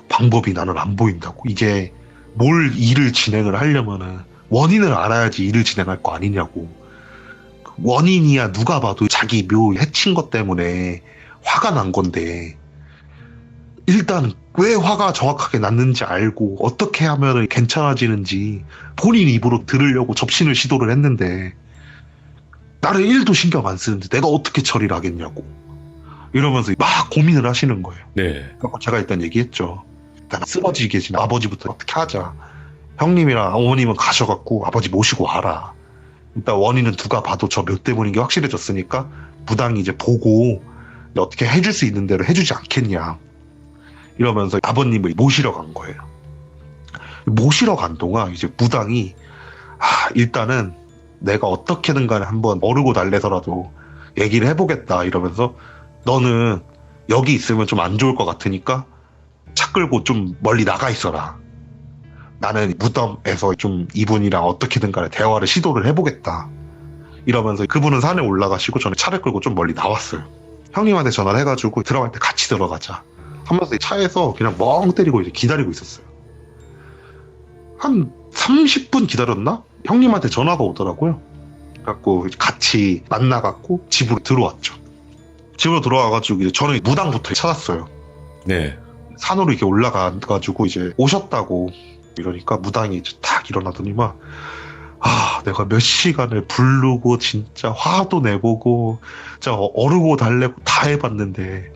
방법이 나는 안 보인다고. 이게 뭘 일을 진행을 하려면은 원인을 알아야지 일을 진행할 거 아니냐고. 원인이야 누가 봐도 자기 묘 해친 것 때문에 화가 난 건데 일단 왜 화가 정확하게 났는지 알고 어떻게 하면 괜찮아지는지 본인 입으로 들으려고 접신을 시도를 했는데 나를 1도 신경 안 쓰는데 내가 어떻게 처리를 하겠냐고 이러면서 막 고민을 하시는 거예요. 네. 그래서 제가 일단 얘기했죠. 일단 쓰러지게 계신 아버지부터 어떻게 하자. 형님이랑 어머님은 가셔갖고 아버지 모시고 와라. 일단 원인은 누가 봐도 저 몇 때문인 게 확실해졌으니까 무당이 이제 보고 어떻게 해줄 수 있는 대로 해주지 않겠냐. 이러면서 아버님을 모시러 간 거예요. 모시러 간 동안 이제 무당이 일단은 내가 어떻게든 간에 한번 어르고 달래서라도 얘기를 해보겠다 이러면서 너는 여기 있으면 좀 안 좋을 것 같으니까 차 끌고 좀 멀리 나가 있어라. 나는 무덤에서 좀 이분이랑 어떻게든 간에 대화를 시도를 해보겠다. 이러면서 그분은 산에 올라가시고 저는 차를 끌고 좀 멀리 나왔어요. 형님한테 전화를 해가지고 들어갈 때 같이 들어가자 하면서 차에서 그냥 멍 때리고 이제 기다리고 있었어요. 한 30분 기다렸나? 형님한테 전화가 오더라고요. 그래갖고 같이 만나갖고 집으로 들어왔죠. 집으로 들어와가지고 이제 저는 무당부터 찾았어요. 네. 산으로 이렇게 올라가가지고 이제 오셨다고 이러니까 무당이 이제 탁 일어나더니만 내가 몇 시간을 부르고 진짜 화도 내보고 진짜 어르고 달래고 다 해봤는데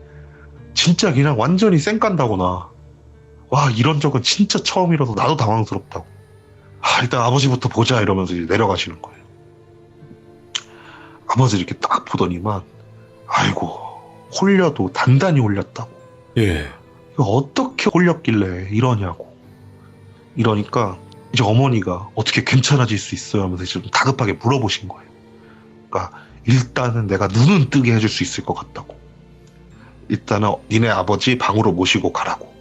진짜 그냥 완전히 쌩깐다구나. 와, 이런 적은 진짜 처음이라서 나도 당황스럽다고. 일단 아버지부터 보자 이러면서 이제 내려가시는 거예요. 아버지 이렇게 딱 보더니만 아이고, 홀려도 단단히 홀렸다고. 예. 이거 어떻게 홀렸길래 이러냐고. 이러니까 이제 어머니가 어떻게 괜찮아질 수 있어요 하면서 좀 다급하게 물어보신 거예요. 그러니까 일단은 내가 눈은 뜨게 해줄 수 있을 것 같다고. 일단은 니네 아버지 방으로 모시고 가라고.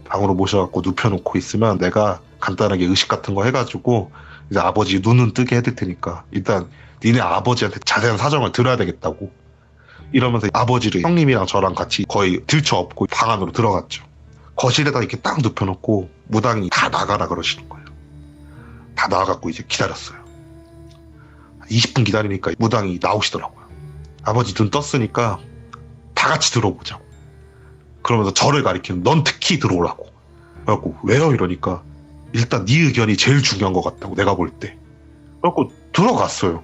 방으로 모셔갖고 눕혀놓고 있으면 내가 간단하게 의식 같은 거 해가지고 이제 아버지 눈은 뜨게 해줄 테니까 일단 니네 아버지한테 자세한 사정을 들어야 되겠다고. 이러면서 아버지를 형님이랑 저랑 같이 거의 들쳐업고 방 안으로 들어갔죠. 거실에다 이렇게 딱 눕혀놓고 무당이 다 나가라 그러시는 거예요. 다 나와갖고 이제 기다렸어요. 20분 기다리니까 무당이 나오시더라고요. 아버지 눈 떴으니까 다 같이 들어보자고. 그러면서 저를 가리키는 넌 특히 들어오라고. 그래갖고 왜요? 이러니까 일단 네 의견이 제일 중요한 것 같다고 내가 볼 때. 그래갖고 들어갔어요.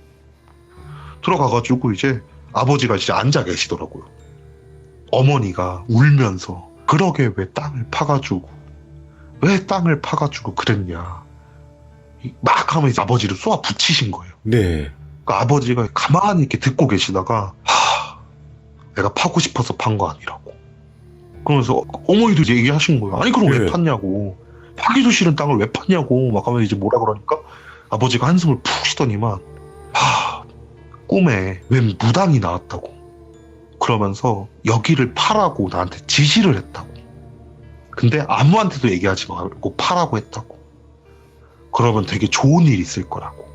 들어가가지고 이제 아버지가 이제 앉아 계시더라고요. 어머니가 울면서 그러게 왜 땅을 파가지고 그랬냐 막 하면 이제 아버지를 쏘아 붙이신 거예요. 네. 그러니까 아버지가 가만히 이렇게 듣고 계시다가 내가 파고 싶어서 판 거 아니라고. 그러면서 어머니도 얘기하신 거예요. 아니 그럼 왜 네. 팠냐고. 파기도 싫은 땅을 왜 팠냐고 막 하면 이제 뭐라 그러니까 아버지가 한숨을 푹 쉬더니만 꿈에 웬 무당이 나왔다고. 그러면서 여기를 파라고 나한테 지시를 했다고. 근데 아무한테도 얘기하지 말고 파라고 했다고. 그러면 되게 좋은 일이 있을 거라고.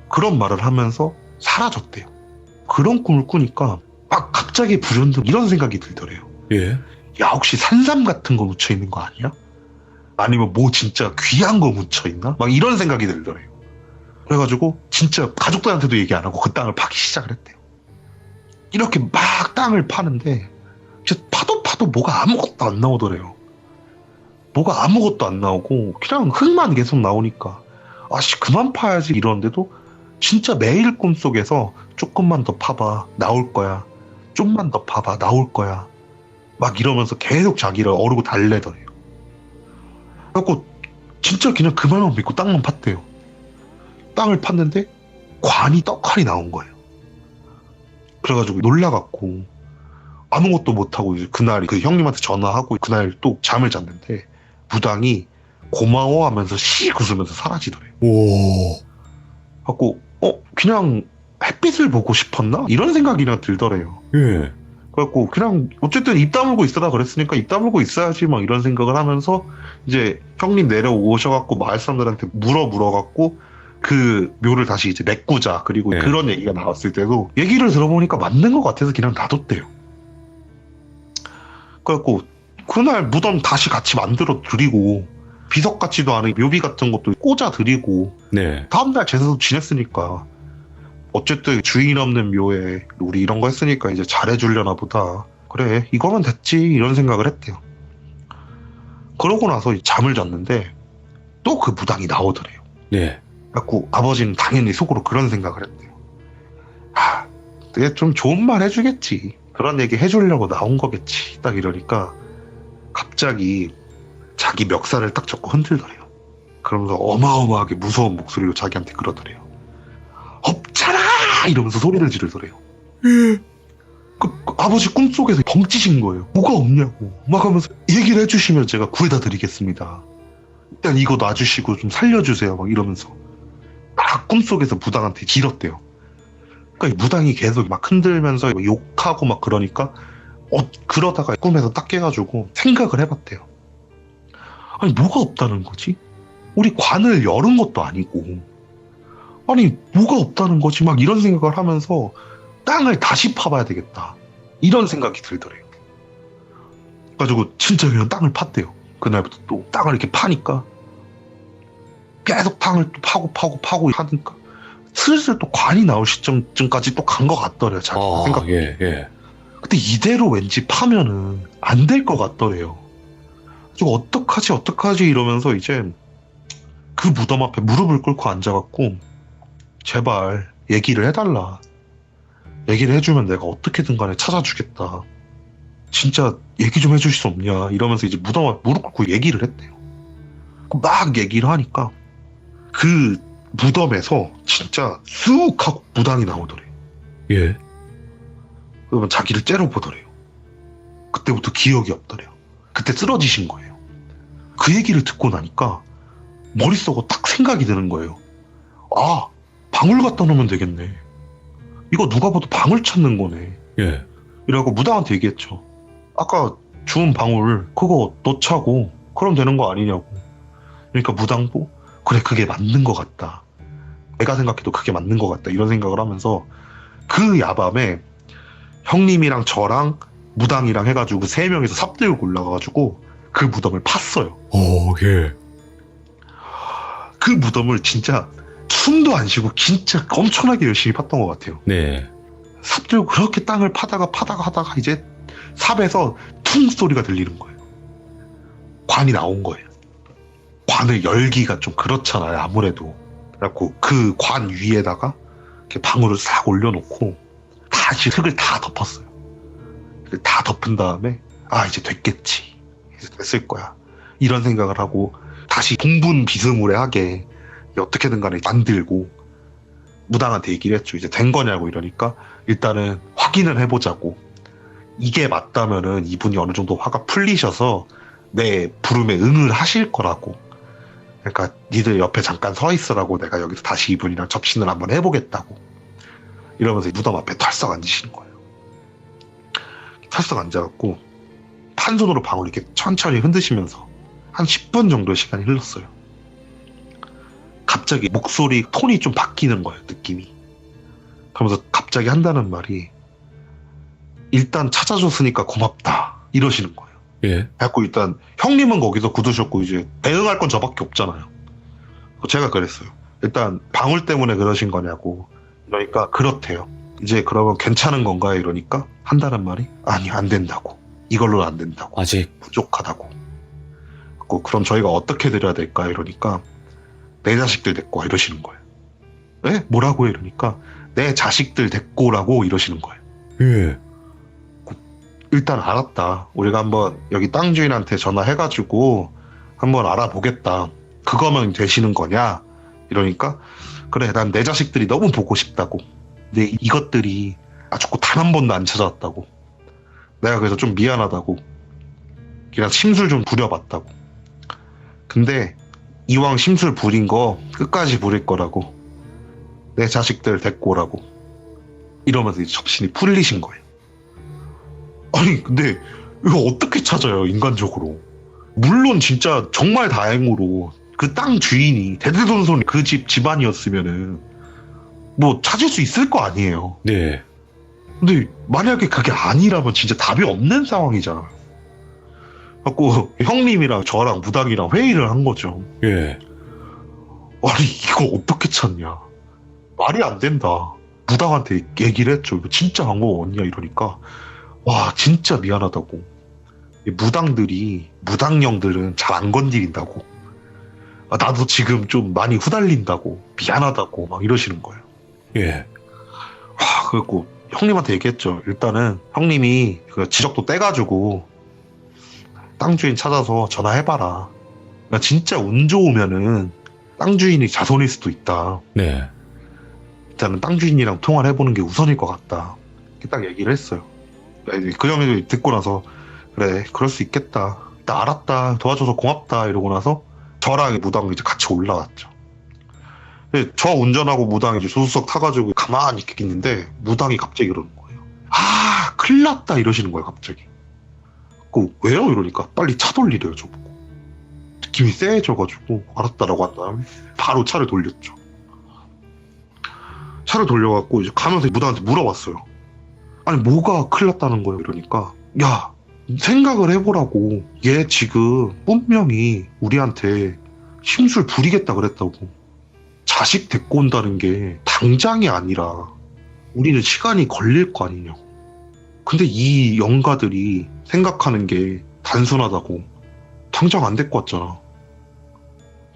그런 말을 하면서 사라졌대요. 그런 꿈을 꾸니까 막 갑자기 불현듯 이런 생각이 들더래요. 예. 야, 혹시 산삼 같은 거 묻혀 있는 거 아니야? 아니면 뭐 진짜 귀한 거 묻혀 있나? 막 이런 생각이 들더래요. 그래가지고 진짜 가족들한테도 얘기 안 하고 그 땅을 파기 시작을 했대요. 이렇게 막 땅을 파는데 진짜 파도 뭐가 아무것도 안 나오더래요. 뭐가 아무것도 안 나오고 그냥 흙만 계속 나오니까 그만 파야지 이러는데도 진짜 매일 꿈속에서 조금만 더 파봐 나올 거야. 좀만 더 파봐 나올 거야. 막 이러면서 계속 자기를 어르고 달래더래요. 그래갖고 진짜 그냥 그 말만 믿고 땅만 팠대요. 땅을 팠는데 관이 떡하니 나온 거예요. 그래가지고 놀라갖고 아무것도 못하고 이제 그날 그 형님한테 전화하고 그날 또 잠을 잤는데 무당이 고마워하면서 씩 웃으면서 사라지더래요. 오. 갖고 그냥 햇빛을 보고 싶었나? 이런 생각이 그냥 들더래요. 예. 그래갖고 그냥 어쨌든 입 다물고 있으라 그랬으니까 입 다물고 있어야지 막 이런 생각을 하면서 이제 형님 내려오셔갖고 마을 사람들한테 물어갖고 그 묘를 다시 이제 메꾸자. 그리고 네. 그런 얘기가 나왔을 때도 얘기를 들어보니까 맞는 것 같아서 그냥 놔뒀대요. 그래갖고 그날 무덤 다시 같이 만들어 드리고 비석 같지도 않은 묘비 같은 것도 꽂아 드리고 네. 다음날 제사도 지냈으니까 어쨌든 주인 없는 묘에 우리 이런 거 했으니까 이제 잘해주려나 보다. 그래 이거면 됐지 이런 생각을 했대요. 그러고 나서 잠을 잤는데 또 그 무당이 나오더래요. 네. 그래갖고 아버지는 당연히 속으로 그런 생각을 했대요. 내가 좀 좋은 말 해주겠지. 그런 얘기 해주려고 나온 거겠지. 딱 이러니까 갑자기 자기 멱살을 딱 잡고 흔들더래요. 그러면서 어마어마하게 무서운 목소리로 자기한테 그러더래요. 없잖아! 이러면서 소리를 지르더래요. 그 아버지 꿈속에서 벙찌신 거예요. 뭐가 없냐고. 막 하면서 얘기를 해주시면 제가 구해다 드리겠습니다. 일단 이거 놔주시고 좀 살려주세요. 막 이러면서 막 꿈속에서 무당한테 길었대요. 그러니까 이 무당이 계속 막 흔들면서 욕하고 막 그러니까 그러다가 꿈에서 딱 깨가지고 생각을 해봤대요. 아니 뭐가 없다는 거지? 우리 관을 열은 것도 아니고 아니 뭐가 없다는 거지? 막 이런 생각을 하면서 땅을 다시 파봐야 되겠다 이런 생각이 들더래요. 그래가지고 진짜 그냥 땅을 팠대요. 그날부터 또 땅을 이렇게 파니까 계속 땅을 또 파고 하니까 슬슬 또 관이 나올 시점쯤까지 또 간 것 같더래요. 자기 생각. 예, 예. 근데 이대로 왠지 파면은 안 될 것 같더래요. 좀 어떡하지 이러면서 이제 그 무덤 앞에 무릎을 꿇고 앉아갖고 제발 얘기를 해달라. 얘기를 해주면 내가 어떻게든 간에 찾아주겠다. 진짜 얘기 좀 해줄 수 없냐 이러면서 이제 무덤 앞에 무릎 꿇고 얘기를 했대요. 막 얘기를 하니까 그 무덤에서 진짜 쑥 하고 무당이 나오더래. 예. 그러면 자기를 째려보더래요. 그때부터 기억이 없더래요. 그때 쓰러지신 거예요. 그 얘기를 듣고 나니까 머릿속에 딱 생각이 드는 거예요. 아, 방울 갖다 놓으면 되겠네. 이거 누가 봐도 방울 찾는 거네. 예. 이라고 무당한테 얘기했죠. 아까 주운 방울 그거 넣자고 그럼 되는 거 아니냐고. 그러니까 무당도 그래 그게 맞는 것 같다. 내가 생각해도 그게 맞는 것 같다. 이런 생각을 하면서 그 야밤에 형님이랑 저랑 무당이랑 해가지고 3명이서 삽 들고 올라가가지고 그 무덤을 팠어요. 예. 그 무덤을 진짜 숨도 안 쉬고 진짜 엄청나게 열심히 팠던 것 같아요. 네. 삽 들고 그렇게 땅을 파다가 하다가 이제 삽에서 퉁 소리가 들리는 거예요. 관이 나온 거예요. 관을 열기가 좀 그렇잖아요. 아무래도. 그래갖고 그 관 위에다가 이렇게 방울을 싹 올려놓고 다시 흙을 다 덮었어요. 다 덮은 다음에 아 이제 됐겠지. 이제 됐을 거야. 이런 생각을 하고 다시 동분 비스무리하게 어떻게든 간에 만들고 무당한테 얘기를 했죠. 이제 된 거냐고 이러니까 일단은 확인을 해보자고. 이게 맞다면은 이분이 어느 정도 화가 풀리셔서 내 부름에 응을 하실 거라고. 그러니까 니들 옆에 잠깐 서 있으라고 내가 여기서 다시 이분이랑 접신을 한번 해보겠다고. 이러면서 무덤 앞에 털썩 앉으시는 거예요. 털썩 앉아갖고 판손으로 방울 이렇게 천천히 흔드시면서 한 10분 정도 시간이 흘렀어요. 갑자기 목소리 톤이 좀 바뀌는 거예요. 느낌이. 그러면서 갑자기 한다는 말이 일단 찾아줬으니까 고맙다 이러시는 거예요. 예. 그래갖고 일단 형님은 거기서 굳으셨고 이제 대응할 건 저밖에 없잖아요. 제가 그랬어요. 일단 방울 때문에 그러신 거냐고. 그러니까 그렇대요. 이제 그러면 괜찮은 건가 이러니까 한다는 말이 아니 안 된다고. 이걸로는 안 된다고. 아직. 부족하다고. 그럼 저희가 어떻게 드려야 될까 이러니까 내 자식들 데리고 와 이러시는 거예요. 네? 뭐라고 이러니까 내 자식들 데리고 오라고 이러시는 거예요. 예. 일단 알았다. 우리가 한번 여기 땅 주인한테 전화해가지고 한번 알아보겠다. 그거면 되시는 거냐? 이러니까 그래 난 내 자식들이 너무 보고 싶다고. 근데 이것들이 아주 단 한 번도 안 찾아왔다고. 내가 그래서 좀 미안하다고. 그냥 심술 좀 부려봤다고. 근데 이왕 심술 부린 거 끝까지 부릴 거라고. 내 자식들 데리고 오라고. 이러면서 이제 접신이 풀리신 거예요. 아니 근데 이거 어떻게 찾아요 인간적으로. 물론 진짜 정말 다행으로 그 땅 주인이 대대손손 그 집 집안이었으면은 뭐 찾을 수 있을 거 아니에요. 네. 근데 만약에 그게 아니라면 진짜 답이 없는 상황이잖아요. 그래갖고 형님이랑 저랑 무당이랑 회의를 한 거죠. 예. 아니 이거 어떻게 찾냐. 말이 안 된다. 무당한테 얘기를 했죠. 이거 진짜 방법 없냐 이러니까 와 진짜 미안하다고. 무당령들은 잘 안 건드린다고. 아, 나도 지금 좀 많이 후달린다고. 미안하다고 막 이러시는 거예요. 예. 와 그래갖고 형님한테 얘기했죠. 일단은 형님이 그 지적도 떼가지고 땅 주인 찾아서 전화해봐라. 나 진짜 운 좋으면은 땅 주인이 자손일 수도 있다. 네. 일단은 땅 주인이랑 통화를 해보는 게 우선일 것 같다. 이렇게 딱 얘기를 했어요. 그 형이 듣고 나서 그래 그럴 수 있겠다. 나 알았다. 도와줘서 고맙다. 이러고 나서 저랑 무당이 이제 같이 올라왔죠. 저 운전하고 무당이 이제 조수석 타가지고 가만히 있겠는데 무당이 갑자기 이러는 거예요. 아 큰일 났다 이러시는 거예요 갑자기. 왜요? 이러니까 빨리 차 돌리래요 저보고. 느낌이 쎄해져가지고 알았다라고 한 다음에 바로 차를 돌렸죠. 차를 돌려갖고 이제 가면서 무당한테 물어봤어요. 아니 뭐가 큰일 났다는 거예요 이러니까 야 생각을 해보라고. 얘 지금 분명히 우리한테 심술 부리겠다 그랬다고. 자식 데리고 온다는 게 당장이 아니라 우리는 시간이 걸릴 거 아니냐고. 근데 이 영가들이 생각하는 게 단순하다고. 당장 안 데리고 왔잖아.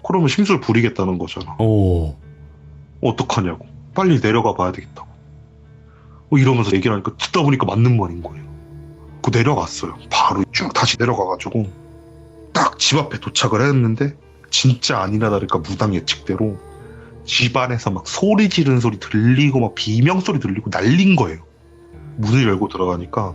그러면 심술 부리겠다는 거잖아. 오. 어떡하냐고. 빨리 내려가 봐야 되겠다고. 이러면서 얘기를 하니까 듣다 보니까 맞는 말인 거예요. 그 내려갔어요. 바로 쭉 다시 내려가가지고 딱 집 앞에 도착을 했는데 진짜 아니나 다를까 무당 예측대로 집 안에서 막 소리 지르는 소리 들리고 막 비명소리 들리고 난린 거예요. 문을 열고 들어가니까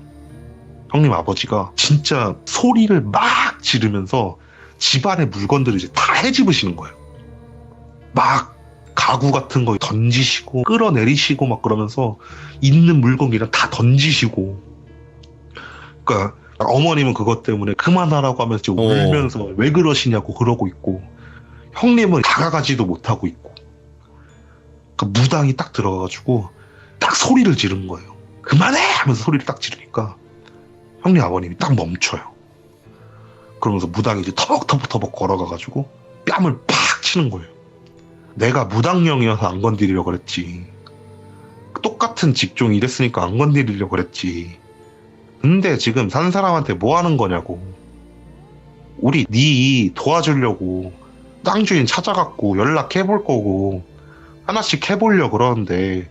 형님 아버지가 진짜 소리를 막 지르면서 집안의 물건들을 이제 다 헤집으시는 거예요. 막 가구 같은 거 던지시고 끌어내리시고 막 그러면서 있는 물건이랑 다 던지시고. 그러니까 어머님은 그것 때문에 그만하라고 하면서 지금 울면서 왜 그러시냐고 그러고 있고, 형님은 다가가지도 못하고 있고. 그 무당이 딱 들어가가지고 딱 소리를 지른 거예요. 그만해! 하면서 소리를 딱 지르니까 형님 아버님이 딱 멈춰요. 그러면서 무당이 이제 터벅터벅 걸어가가지고 뺨을 팍 치는 거예요. 내가 무당령이어서 안 건드리려고 그랬지. 똑같은 직종이 이랬으니까 안 건드리려고 그랬지. 근데 지금 산 사람한테 뭐 하는 거냐고. 우리 네 도와주려고 땅 주인 찾아갖고 연락해볼 거고 하나씩 해보려고 그러는데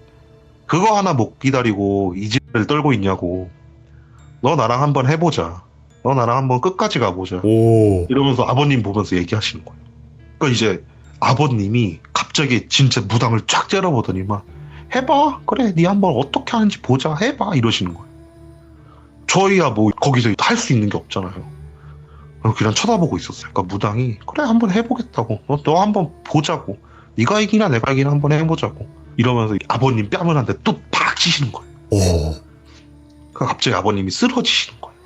그거 하나 못 기다리고 이 집을 떨고 있냐고. 너 나랑 한번 해보자. 너 나랑 한번 끝까지 가보자. 오. 이러면서 아버님 보면서 얘기하시는 거예요. 그러니까 이제 아버님이 갑자기 진짜 무당을 쫙 째려보더니만 해봐. 그래 네 한번 어떻게 하는지 보자. 해봐. 이러시는 거예요. 저희야 뭐 거기서 할 수 있는 게 없잖아요. 그냥 쳐다보고 있었어요. 그러니까 무당이 그래 한번 해보겠다고. 너 한번 보자고. 네가 이기나 내가 이기나 한번 해보자고. 이러면서 아버님 뺨을 한 대 또 팍 치시는 거예요. 오. 그러니까 갑자기 아버님이 쓰러지시는 거예요.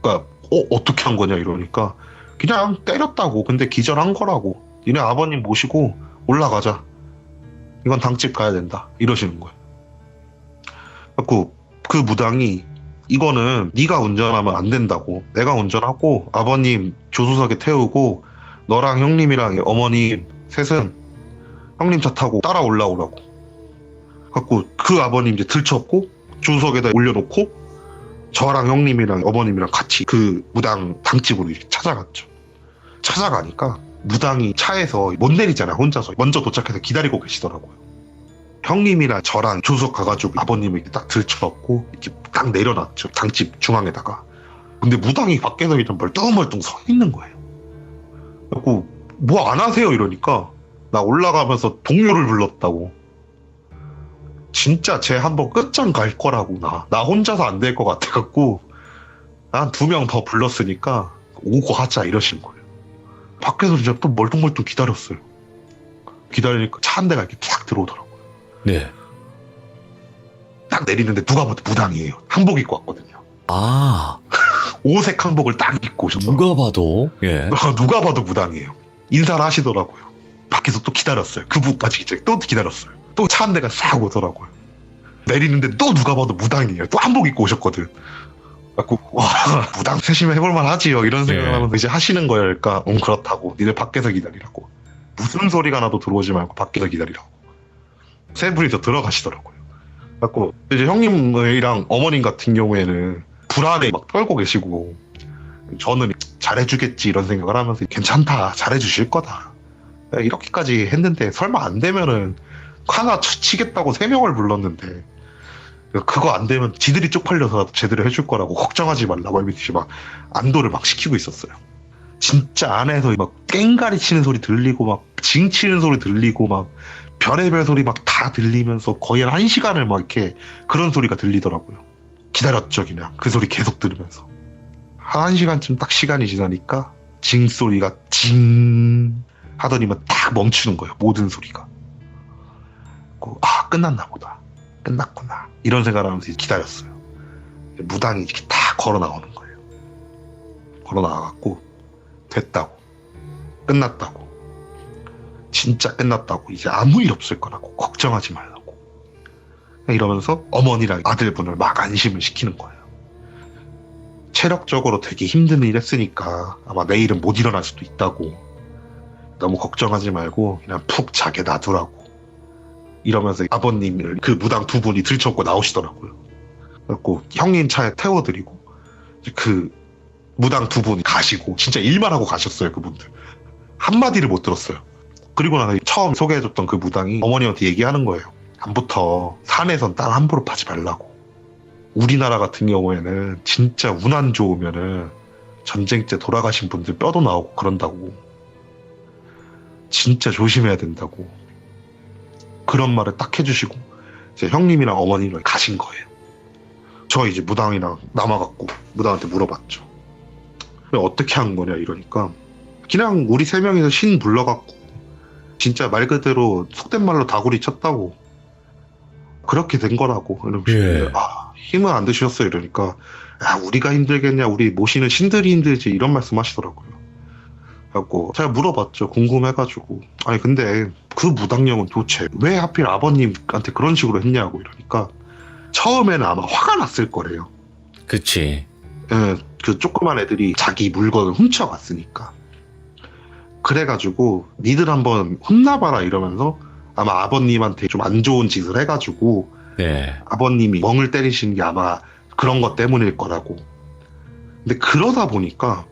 그러니까 어떻게 한 거냐 이러니까 그냥 때렸다고. 근데 기절한 거라고. 니네 아버님 모시고 올라가자. 이건 당집 가야 된다. 이러시는 거예요. 그래서 그 무당이 이거는 네가 운전하면 안 된다고. 내가 운전하고 아버님 조수석에 태우고 너랑 형님이랑 어머님 셋은 형님 차 타고 따라 올라오라고. 갖고 그 아버님 이제 들쳤고 조수석에다 올려놓고 저랑 형님이랑 어머님이랑 같이 그 무당 당집으로 이렇게 찾아갔죠. 찾아가니까 무당이 차에서 못 내리잖아요. 혼자서 먼저 도착해서 기다리고 계시더라고요. 형님이랑 저랑 조수석 가가지고 아버님을 딱 들쳐갖고 이렇게 딱 내려놨죠. 당집 중앙에다가. 근데 무당이 밖에서 그냥 멀뚱멀뚱 서 있는 거예요. 그래갖고 뭐 안 하세요 이러니까 나 올라가면서 동료를 불렀다고. 진짜 쟤 한번 끝장 갈 거라고. 나 혼자서 안 될 것 같아갖고 한 2명 더 불렀으니까 오고 하자 이러신 거예요. 밖에서 진짜 또 멀뚱멀뚱 기다렸어요. 기다리니까 차 한 대가 이렇게 쫙 들어오더라고요. 네. 딱 내리는데 누가 봐도 무당이에요. 한복 입고 왔거든요. 아. 오색 한복을 딱 입고 오셨어요. 누가 봐도. 예. 누가 봐도 무당이에요. 인사를 하시더라고요. 밖에서 또 기다렸어요. 그분까지 이제 또 기다렸어요. 또 차 한 대가 싹 오더라고요. 내리는데 또 누가 봐도 무당이에요. 또 한복 입고 오셨거든. 그래갖고 와 무당 세심히 해볼만 하지요. 이런 생각을 하면서 이제 하시는 거예요. 그러니까 그렇다고. 니네 밖에서 기다리라고. 무슨 소리가 나도 들어오지 말고 밖에서 기다리라고. 세 분이서 들어가시더라고요. 그래갖고 이제 형님이랑 어머님 같은 경우에는 불안에 막 떨고 계시고 저는 잘해주겠지 이런 생각을 하면서 괜찮다. 잘해주실 거다. 이렇게까지 했는데 설마 안 되면은 하나 치겠다고 3명을 불렀는데 그거 안 되면 지들이 쪽팔려서 제대로 해줄 거라고 걱정하지 말라고 이렇게 막 안도를 막 시키고 있었어요. 진짜 안에서 막 깽가리 치는 소리 들리고 막 징 치는 소리 들리고 막 별의별 소리 막 다 들리면서 거의 한 1시간을 막 이렇게 그런 소리가 들리더라고요. 기다렸죠 그냥 그 소리 계속 들으면서. 한 1시간쯤 딱 시간이 지나니까 징 소리가 징 하더니만 딱 멈추는 거예요. 모든 소리가. 아 끝났나 보다. 끝났구나. 이런 생각을 하면서 기다렸어요. 무당이 이렇게 딱 걸어 나오는 거예요. 걸어 나와갖고 됐다고. 끝났다고. 진짜 끝났다고. 이제 아무 일 없을 거라고. 걱정하지 말라고. 이러면서 어머니랑 아들분을 막 안심을 시키는 거예요. 체력적으로 되게 힘든 일 했으니까 아마 내일은 못 일어날 수도 있다고. 너무 걱정하지 말고 그냥 푹 자게 놔두라고. 이러면서 아버님을 그 무당 2분이 들쳐업고 나오시더라고요. 그래갖고 형님 차에 태워드리고 이제 그 무당 두 분 가시고 진짜 일만 하고 가셨어요. 그분들 한마디를 못 들었어요. 그리고 나서 처음 소개해줬던 그 무당이 어머니한테 얘기하는 거예요. 다음부터 산에선 딸 함부로 파지 말라고. 우리나라 같은 경우에는 진짜 운 안 좋으면은 전쟁 때 돌아가신 분들 뼈도 나오고 그런다고. 진짜 조심해야 된다고. 그런 말을 딱 해주시고 이제 형님이랑 어머니랑 가신 거예요. 저 이제 무당이랑 남아갖고 무당한테 물어봤죠. 어떻게 한 거냐 이러니까 그냥 우리 세 명이서 신 불러갖고 진짜 말 그대로 속된 말로 다구리 쳤다고 그렇게 된 거라고. 예. 힘은 안 드셨어요 이러니까 야 우리가 힘들겠냐 우리 모시는 신들이 힘들지 이런 말씀 하시더라고요. 그래갖고 제가 물어봤죠. 궁금해가지고 아니 근데 그 무당령은 도대체 왜 하필 아버님한테 그런 식으로 했냐고 이러니까 처음에는 아마 화가 났을 거래요. 그치. 예, 그 조그만 애들이 자기 물건을 훔쳐갔으니까. 그래가지고 니들 한번 혼나봐라 이러면서 아마 아버님한테 좀 안 좋은 짓을 해가지고 네. 아버님이 멍을 때리신 게 아마 그런 것 때문일 거라고. 근데 그러다 보니까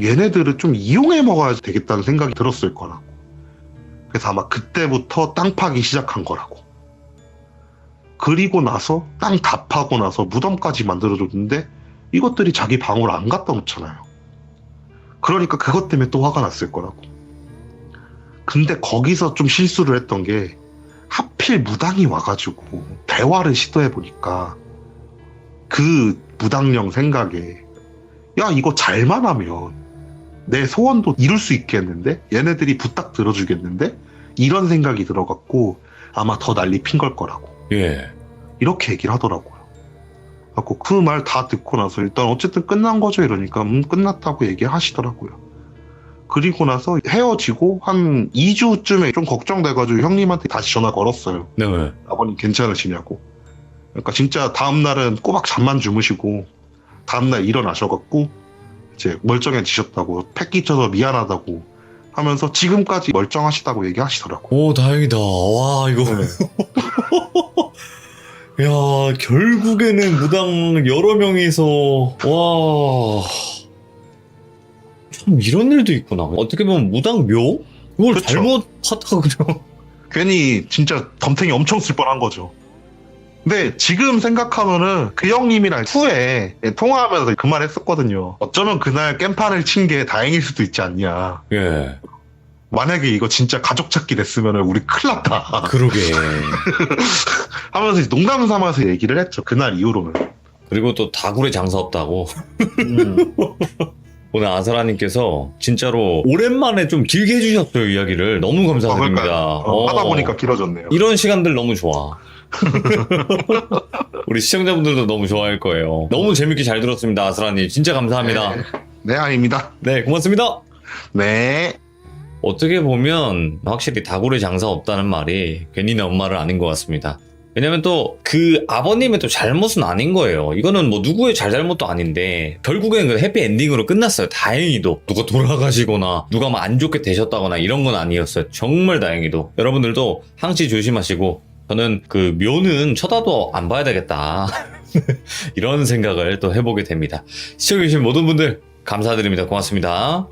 얘네들을 좀 이용해 먹어야 되겠다는 생각이 들었을 거라고. 그래서 아마 그때부터 땅 파기 시작한 거라고. 그리고 나서 땅 다 파고 나서 무덤까지 만들어줬는데 이것들이 자기 방으로 안 갖다 놓잖아요. 그러니까 그것 때문에 또 화가 났을 거라고. 근데 거기서 좀 실수를 했던 게 하필 무당이 와가지고 대화를 시도해보니까 그 무당령 생각에 야 이거 잘만 하면 내 소원도 이룰 수 있겠는데? 얘네들이 부탁 들어주겠는데? 이런 생각이 들어갖고 아마 더 난리 핀 걸 거라고. 예. 이렇게 얘기를 하더라고요. 그래갖고 그 말 다 듣고 나서 일단 어쨌든 끝난 거죠 이러니까 끝났다고 얘기하시더라고요. 그리고 나서 헤어지고 한 2주쯤에 좀 걱정돼가지고 형님한테 다시 전화 걸었어요. 네. 아버님 괜찮으시냐고. 그러니까 진짜 다음날은 꼬박 잠만 주무시고 다음날 일어나셔갖고 이제 멀쩡해지셨다고 패 끼쳐서 미안하다고 하면서 지금까지 멀쩡하시다고 얘기하시더라고. 오, 다행이다. 와, 이거. 네. 야, 결국에는 무당 여러 명이서, 와. 참, 이런 일도 있구나. 어떻게 보면 무당 묘? 이걸 그쵸. 잘못하다가 그냥. 괜히 진짜 덤탱이 엄청 쓸 뻔한 거죠. 근데 지금 생각하면은 그 형님이랑 후에 통화하면서 그 말 했었거든요. 어쩌면 그날 깽판을 친 게 다행일 수도 있지 않냐. 예. 만약에 이거 진짜 가족 찾기 됐으면 우리 큰일 났다. 그러게. 하면서 이제 농담 삼아서 얘기를 했죠. 그날 이후로는. 그리고 또 다굴에 장사 없다고. 음. 오늘 아사라님께서 진짜로 오랜만에 좀 길게 해주셨어요, 이야기를. 너무 감사드립니다. 그러니까요. 하다 보니까 길어졌네요. 이런 시간들 너무 좋아. 우리 시청자분들도 너무 좋아할 거예요. 너무 재밌게 잘 들었습니다, 아사라님. 진짜 감사합니다. 네, 아닙니다. 네, 고맙습니다. 네. 어떻게 보면 확실히 다굴에 장사 없다는 말이 괜히 나온 말은 아닌 것 같습니다. 왜냐면 또 그 아버님의 또 잘못은 아닌 거예요. 이거는 뭐 누구의 잘잘못도 아닌데 결국엔 그 해피엔딩으로 끝났어요. 다행히도. 누가 돌아가시거나 누가 뭐 안 좋게 되셨다거나 이런 건 아니었어요. 정말 다행히도. 여러분들도 항시 조심하시고 저는 그 묘는 쳐다도 안 봐야 되겠다. 이런 생각을 또 해보게 됩니다. 시청해주신 모든 분들 감사드립니다. 고맙습니다.